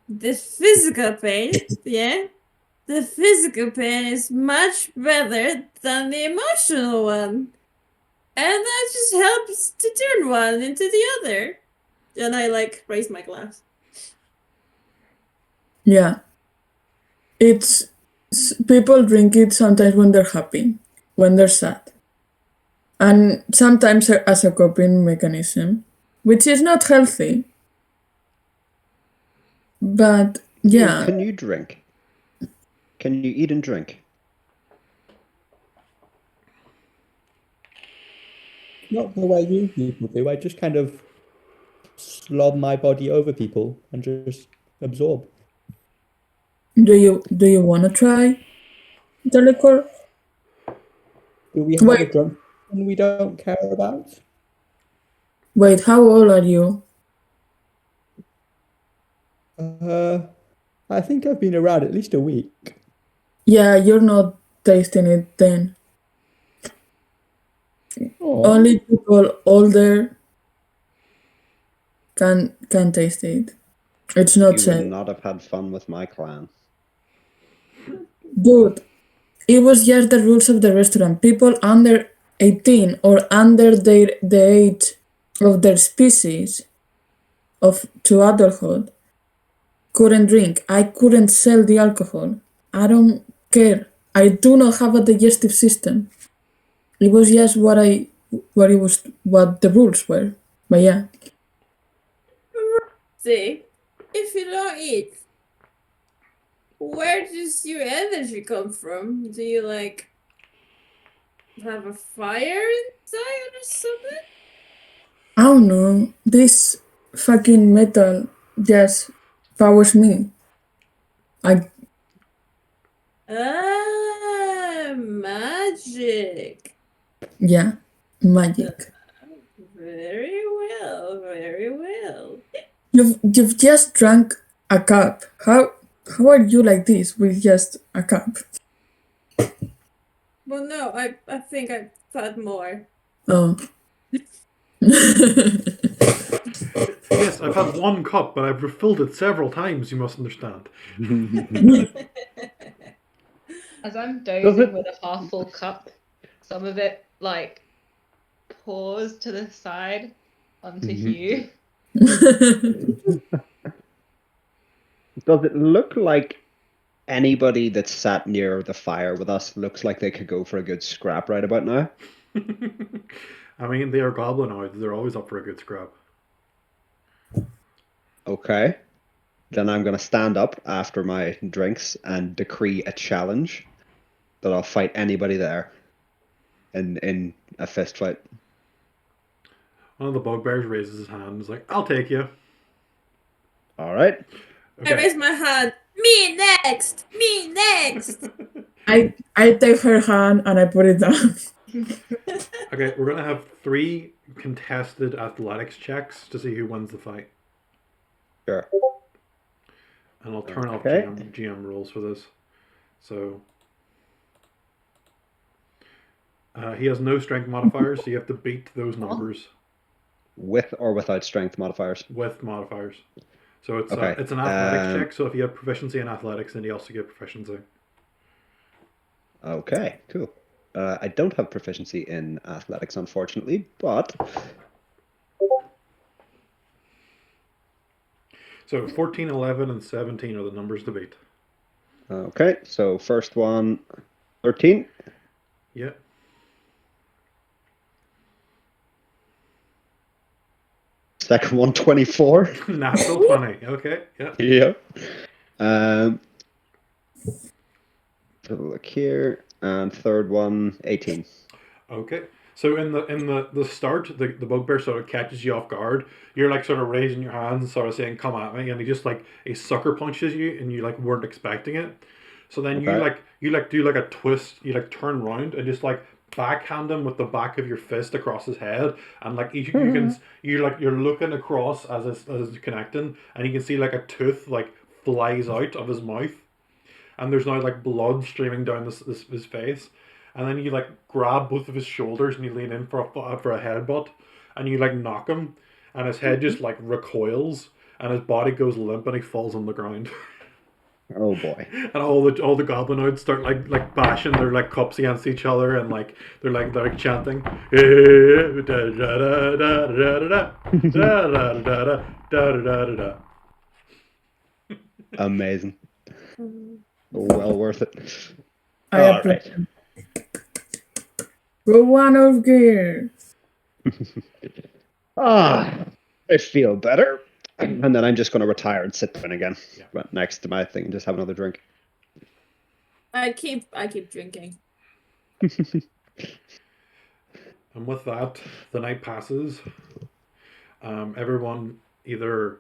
the physical pain, yeah? The physical pain is much better than the emotional one. And that just helps to turn one into the other. And I like raise my glass. Yeah. it's people drink it sometimes when they're happy, when they're sad, and sometimes as a coping mechanism, which is not healthy. But yeah, Can you drink? Can you eat and drink? Not the way you people do. I just kind of slob my body over people and just absorb. do you want to try the liquor? Do we have a Wait, drunk and we don't care about? wait. How old are you? I think I've been around at least a week. Yeah, you're not tasting it then. Oh, Only people older can taste it. It's not You safe. would not have had fun with my clan. Dude, it was just the rules of the restaurant. People under 18 or under the age of their species to adulthood couldn't drink. I couldn't sell the alcohol. I don't care. I do not have a digestive system. It was just what the rules were. But yeah. See, if you don't eat, where does your energy come from? Do you like have a fire inside or something? I don't know. This fucking metal just powers me. Magic. Yeah, magic. Very well, very well. You've just drank a cup. How are you like this with just a cup? Well, no, I think I've had more. Oh. Yes, I've had one cup, but I've refilled it several times, you must understand. As I'm dozing with a half full cup, some of it like pours to the side onto Hugh. Does it look like anybody that sat near the fire with us looks like they could go for a good scrap right about now? I mean, they are goblinoids. They're always up for a good scrap. Okay. Then I'm going to stand up after my drinks and decree a challenge that I'll fight anybody there in a fist fight. One of the bugbears raises his hand and is like, I'll take you. All right. I raise my hand. Me next! Me next! I take her hand and I put it down. Okay, we're going to have 3 contested athletics checks to see who wins the fight. Sure. And I'll turn off Okay. GM rules for this. So he has no strength modifiers, so you have to beat those numbers With or without strength modifiers? with modifiers. So it's Okay, it's an athletics check. So if you have proficiency in athletics, then you also get proficiency. Okay, cool. I don't have proficiency in athletics, unfortunately, but So 14, 11, and 17 are the numbers to beat. okay. So first one, 13. Yeah. Second one, 24. Natural 20. Okay. Yeah. Yep. So look here, and third one, 18. Okay. So in the start, the bugbear sort of catches you off guard. You're like sort of raising your hands and sort of saying, "Come at me," and he just like he sucker punches you, and you like weren't expecting it. So then Okay. you do like a twist. You like turn around and just like backhand him with the back of your fist across his head, and like you're looking across as it's connecting, and you can see like a tooth like flies out of his mouth, and there's now like blood streaming down his face. And then you like grab both of his shoulders and you lean in for a headbutt, and you like knock him, and his head just like recoils, and his body goes limp, and he falls on the ground. Oh boy. And all the goblinoids start like bashing their like cups against each other, and like they're chanting. Amazing. Well worth it. I All appreciate right. Go one of gear. I feel better. And then I'm just going to retire and sit down again, Yeah. right next to my thing, and just have another drink. I keep drinking. And with that, the night passes. Everyone either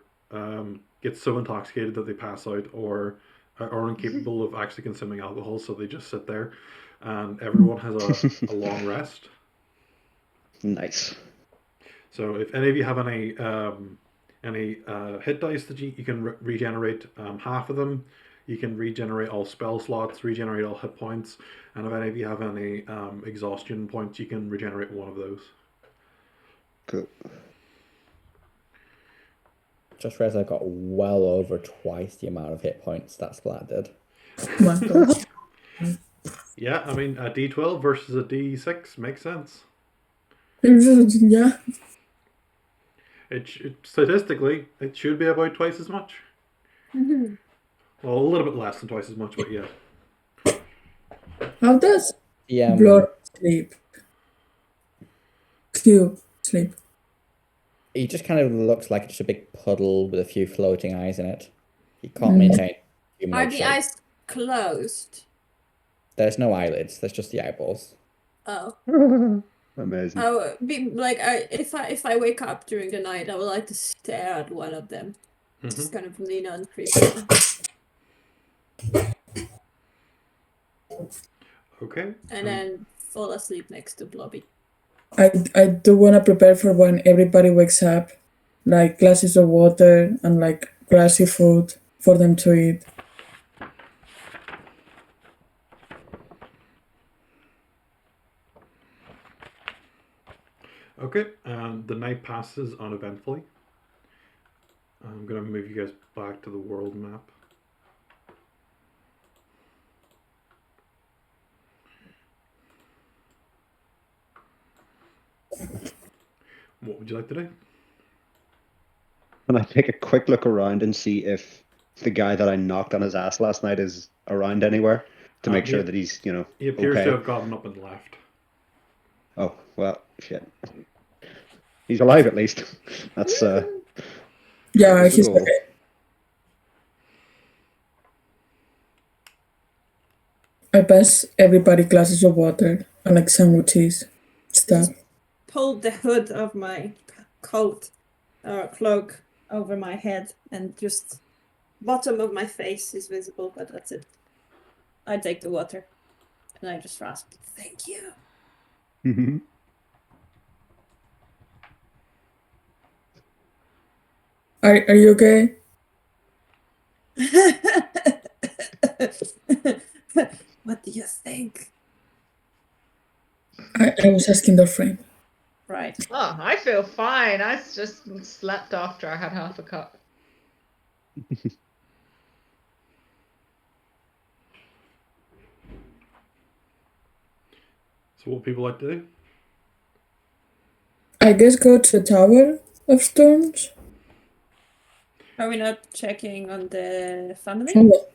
gets so intoxicated that they pass out, or are incapable of actually consuming alcohol, so they just sit there. And everyone has a long rest. Nice. So if any of you have any hit dice that you can regenerate half of them, you can regenerate all spell slots, regenerate all hit points, and if any of you have any exhaustion points, you can regenerate one of those. Cool. Just realized I got well over twice the amount of hit points that Splat did. My God. Yeah, I mean a D12 versus a D6 makes sense. Yeah. Statistically, it should be about twice as much. Mhm. Well, a little bit less than twice as much, but yeah. How does Yeah. Blood sleep? Cube sleep. He just kind of looks like just a big puddle with a few floating eyes in it. He can't Mm. maintain Are humanoid the shape. eyes closed? There's no eyelids. There's just the eyeballs. Oh. Amazing. If I wake up during the night, I would like to stare at one of them. Mhm. Just kind of lean on creepily. Okay. And then fall asleep next to Blobby. I do want to prepare for when everybody wakes up, like glasses of water and like grassy food for them to eat. Okay, and the night passes uneventfully. I'm gonna move you guys back to the world map. What would you like to do? Can I take a quick look around and see if the guy that I knocked on his ass last night is around anywhere to make sure that he's, He appears okay? to have gotten up and left. Oh, well, shit. He's alive at least. That's Yeah, that's he's cool. okay. I pass everybody glasses of water and like sandwiches, stuff. Pulled the hood of my coat or cloak over my head, and just bottom of my face is visible, but that's it. I take the water, and I just ask, "Thank you." Mhm. Are you okay? What do you think? I was asking their friend. Right. Oh, I feel fine. I just slept after I had half a cup. So what people like to do? I guess go to the Tower of Stones. Are we not checking on the family? Oh,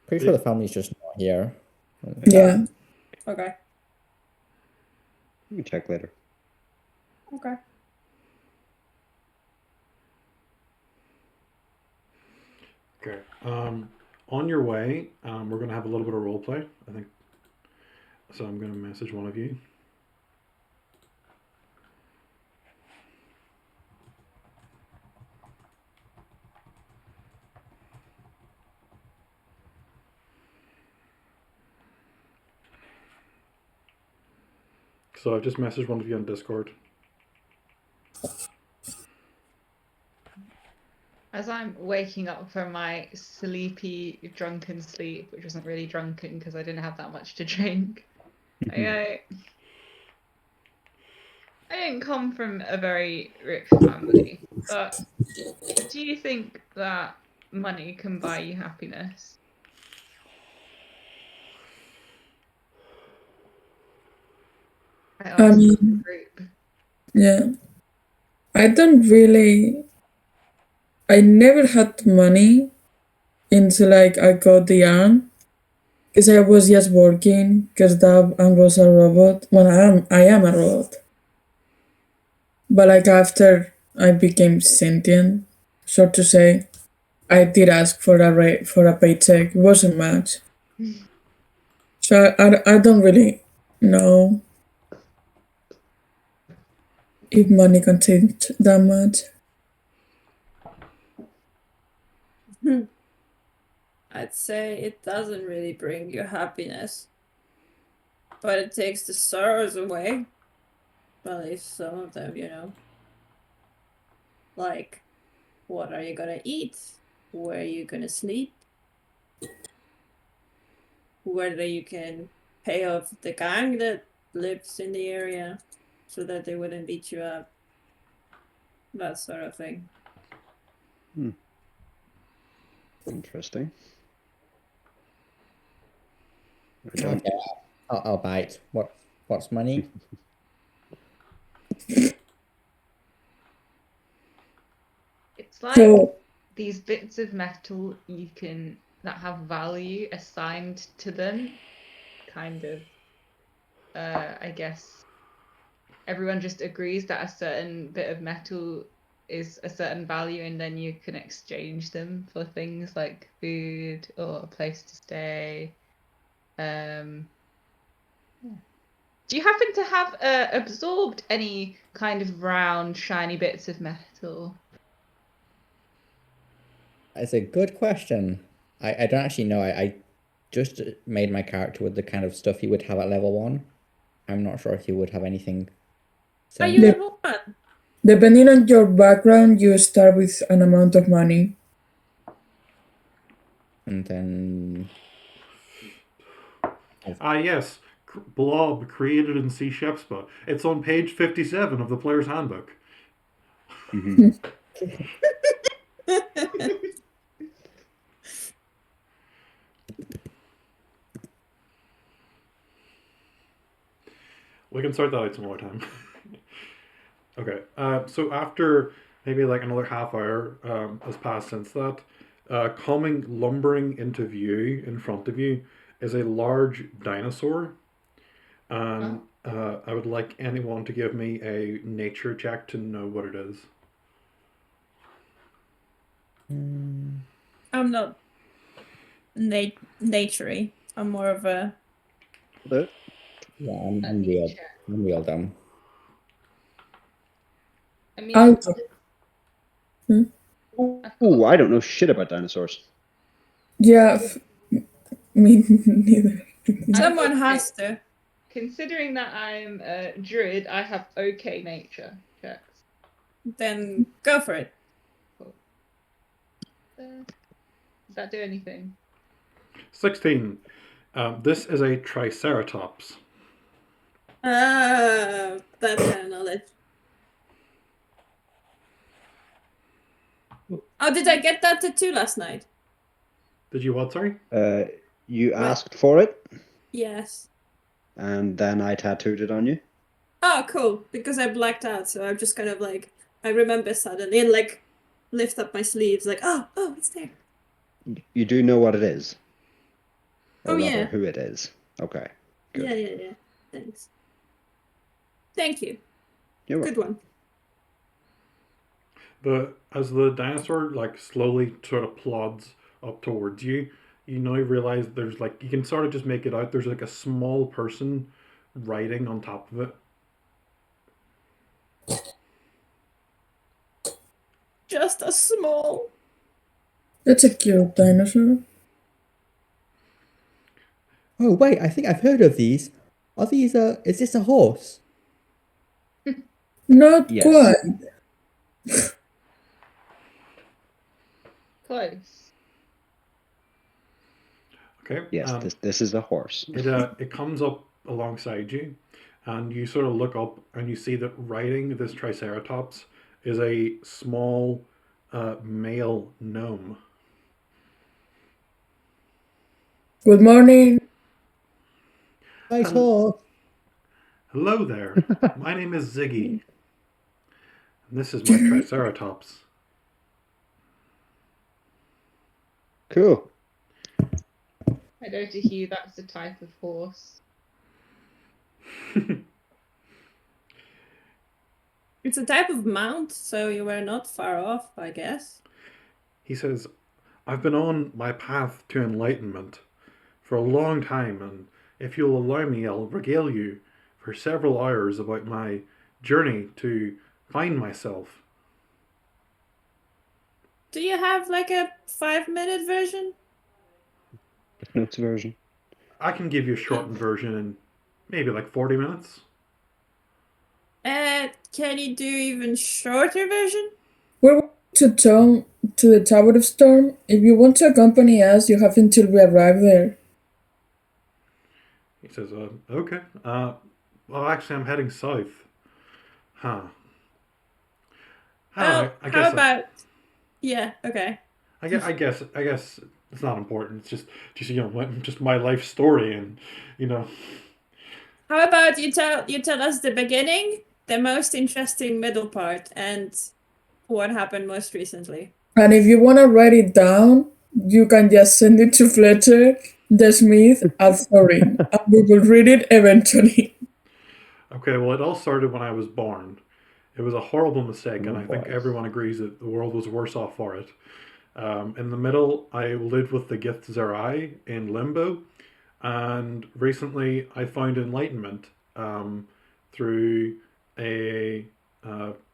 Pretty sure the family's just not here. yeah. Okay. We can check later. Okay. Okay. On your way, we're gonna have a little bit of role play, I think. So I'm gonna message one of you. So I've just messaged one of you on Discord. As I'm waking up from my sleepy, drunken sleep, which wasn't really drunken because I didn't have that much to drink, I didn't come from a very rich family, but do you think that money can buy you happiness? I asked the group. Yeah. I don't really. I never had money, until like I got the arm. Because I was just working, because that arm was a robot. Well, I am a robot. But like after I became sentient, so to say, I did ask for for a paycheck. It wasn't much. So I don't really know if money can change that much. I'd say it doesn't really bring you happiness, but it takes the sorrows away. At least some of them, you know. Like, what are you gonna eat? Where are you gonna sleep? Whether you can pay off the gang that lives in the area so that they wouldn't beat you up. That sort of thing. Interesting. I don't. Okay, I'll bite. What's money? It's like So these bits of metal that have value assigned to them, kind of. I guess everyone just agrees that a certain bit of metal is a certain value, and then you can exchange them for things like food or a place to stay. Do you happen to have absorbed any kind of round, shiny bits of metal? It's a good question. I don't actually know. I just made my character with the kind of stuff he would have at level 1. I'm not sure if he would have anything Are you similar. level 1? depending on your background, you start with an amount of money. And then Yes. Blob created in C Shepspa. It's on page 57 of the player's handbook. Mhm. We can sort that out some more time. Okay. So after maybe like another half hour has passed since that, coming lumbering into view in front of you is a large dinosaur. And I would like anyone to give me a nature check to know what it is. I'm not naturey. I'm more of a. But yeah, I'm real dumb. I mean, I'll oh, I don't know shit about dinosaurs. yeah, me neither. Someone has to. considering that I'm a druid, I have okay nature checks. Then go for it. Does that do anything? 16. This is a triceratops. Ah, that kind of knowledge. Oh, did I get that tattoo last night? Did you what, sorry? You What? asked for it, Yes. and then I tattooed it on you. Oh, cool. Because I blacked out, so I'm just kind of like, I remember suddenly and like lift up my sleeves, like, oh, it's there. You do know what it is, or Oh, rather, yeah. who it is. Okay, good. Yeah. Thanks. Thank you. You're Good welcome. one. As the dinosaur like slowly sort of plods up towards you, you now realize there's like you can sort of just make it out. There's like a small person riding on top of it. Just a small. That's a cute dinosaur. Oh wait, I think I've heard of these. Are these is this a horse? Not Yes. quite. Close. Okay. Yes, this is a horse. It comes up alongside you, and you sort of look up and you see that riding this triceratops is a small male gnome. Good morning. Nice Hello. horse. Hello there. My name is Ziggy. And this is my triceratops. Cool. I know to Hugh that's a type of horse. It's a type of mount, so you were not far off, I guess. He says, I've been on my path to enlightenment for a long time, and if you'll allow me, I'll regale you for several hours about my journey to find myself. Do you have like a 5-minute version? Notes version. I can give you a shortened version in maybe like 40 minutes. Can you do even shorter version? We're to the Tower of Storm. If you want to accompany us, you have until we arrive there. He says, okay. Well, actually, I'm heading south. Huh. Well, I how guess about... Yeah, okay. I guess it's not important. It's just just my life story, and How about you tell us the beginning, the most interesting middle part, and what happened most recently. And if you want to write it down, you can just send it to Fletcher, the Smith, at Thorin, and we will read it eventually. Okay, well, it all started when I was born. It was a horrible mistake, and I think boys. everyone agrees that the world was worse off for it. In the middle, I lived with the Gith Zerai in Limbo, and recently I found enlightenment through a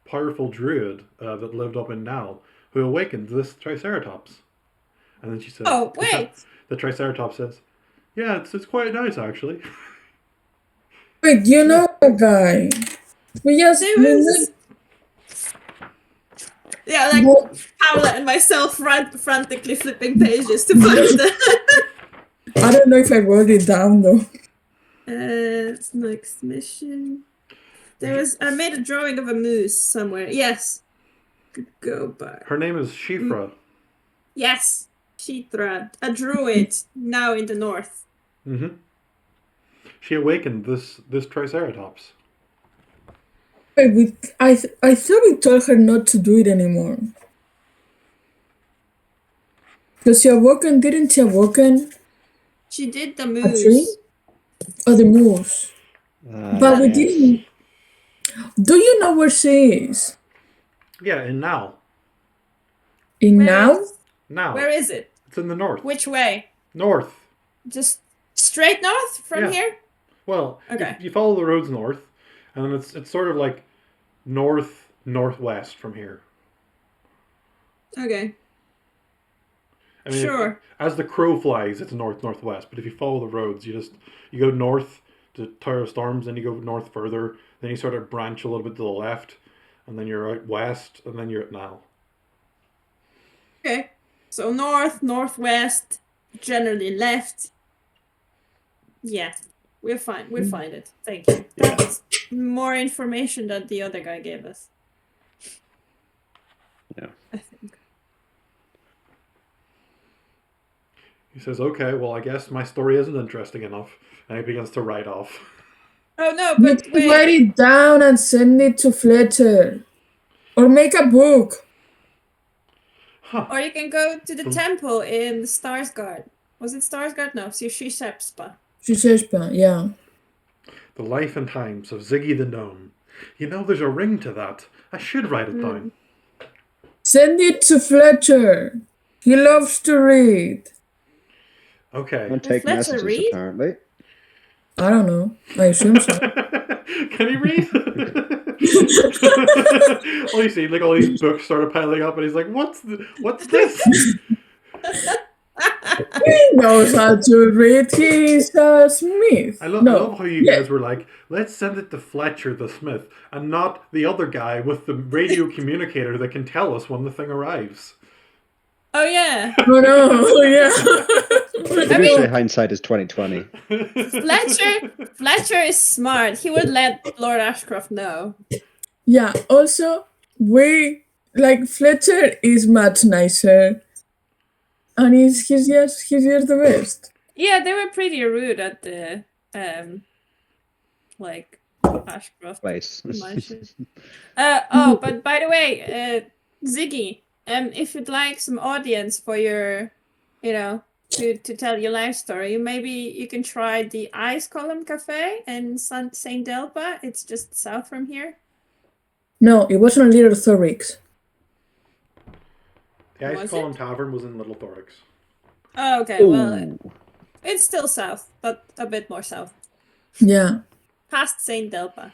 powerful druid that lived up in Nal, who awakened this Triceratops. And then she said, Oh, wait! The Triceratops says, yeah, it's quite nice, actually. Wait, you know a guy? We just... There was... Yeah, like Paula and myself frantically flipping pages to find the... I don't know if I wrote it down, though. Next mission. I made a drawing of a moose somewhere. Yes. Could go back. Her name is Shifra. Yes. Shithra. A druid, now in the north. Mm-hmm. She awakened this Triceratops. Wait, I thought we told her not to do it anymore. Because didn't she awaken She did the a tree? moose. Oh, the moose. But we didn't... Do you know where she is? Yeah, in Nal. In Where Now? is- Now. Where is it? It's in the north. Which way? North. Just straight north from Yeah. here? Well, Okay. you follow the roads north, and then it's sort of like northwest from here. Okay. I mean, Sure. as the crow flies, it's northwest. But if you follow the roads, you go north to Tower of Storms, then you go north further, then you sort of branch a little bit to the left, and then you're out west, and then you're at Nile. Okay. So north, northwest, generally left. Yeah. We'll find it. Thank you. That's more information than the other guy gave us. Yeah. I think. He says, "Okay, well, I guess my story isn't interesting enough," and he begins to write off. Oh no, You but can wait. write it down and send it to Fletcher. Or make a book. Huh. Or you can go to the temple in Starsguard. Was it Starsguard? No, Shishepspa. Shisheshpa, yeah. The life and times of Ziggy the Gnome. There's a ring to that. I should write it down. Send it to Fletcher. He loves to read. Okay. And take Fletcher messages, read? apparently. I don't know. I assume so. Can he read? Well, you see, like all these books started piling up, and he's like, "What's this?" He knows how to read. He's a Smith. I love how you guys were like, "Let's send it to Fletcher the Smith," and not the other guy with the radio communicator that can tell us when the thing arrives. Oh yeah. Oh no, yeah. You did say hindsight is 20/20. Fletcher is smart. He would let Lord Ashcroft know. Yeah, also, Fletcher is much nicer. And he's just the best. Yeah, they were pretty rude at the Ashcroft Place. mansion. But by the way, Ziggy, if you'd like some audience for your you know, to tell your life story, maybe you can try the Ice Column Cafe in St. Delpa. It's just south from here. No, it wasn't a Little Thorix. The Ice Was Column it? Tavern was in Little Thorix. Oh, okay. Well, Ooh. it's still south, but a bit more south. Yeah. Past St. Delpa.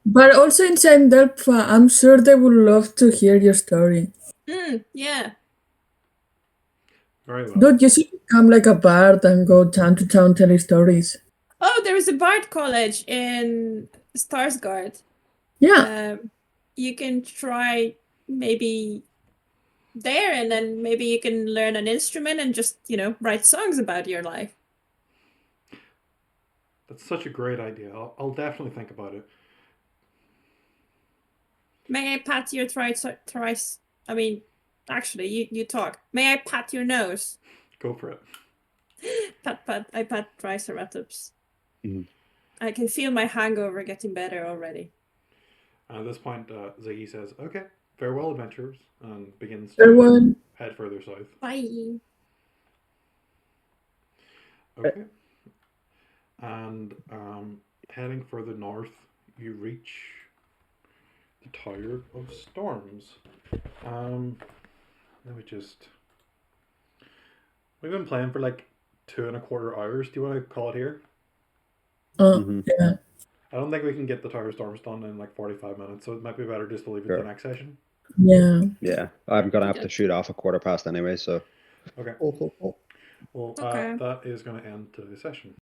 But also in St. Delphi, I'm sure they would love to hear your story. Yeah. Very well. Dude, you should become like a bard and go town to town telling stories. Oh, there is a Bard College in Starsguard. Yeah. You can try maybe there, and then maybe you can learn an instrument and just, write songs about your life. That's such a great idea. I'll definitely think about it. May I pat your thrice? I mean, actually, you talk. May I pat your nose? Go for it. Pat. I pat Triceratops. Mhm. I can feel my hangover getting better already. And at this point, Ziggy says, "Okay, farewell, adventurers," and begins to Everyone, head further south. Bye. Okay. And heading further north, you reach the Tower of Storms. Let me just. We've been playing for like 2.25 hours. Do you want to call it here? Mhm. yeah. I don't think we can get the Tower of Storms done in like 45 minutes, so it might be better just to leave it to Sure. the next session. Yeah. Yeah, I'm gonna have to shoot off 1:15 anyway, so. Okay. Cool. Well, Okay. that is going to end today's session.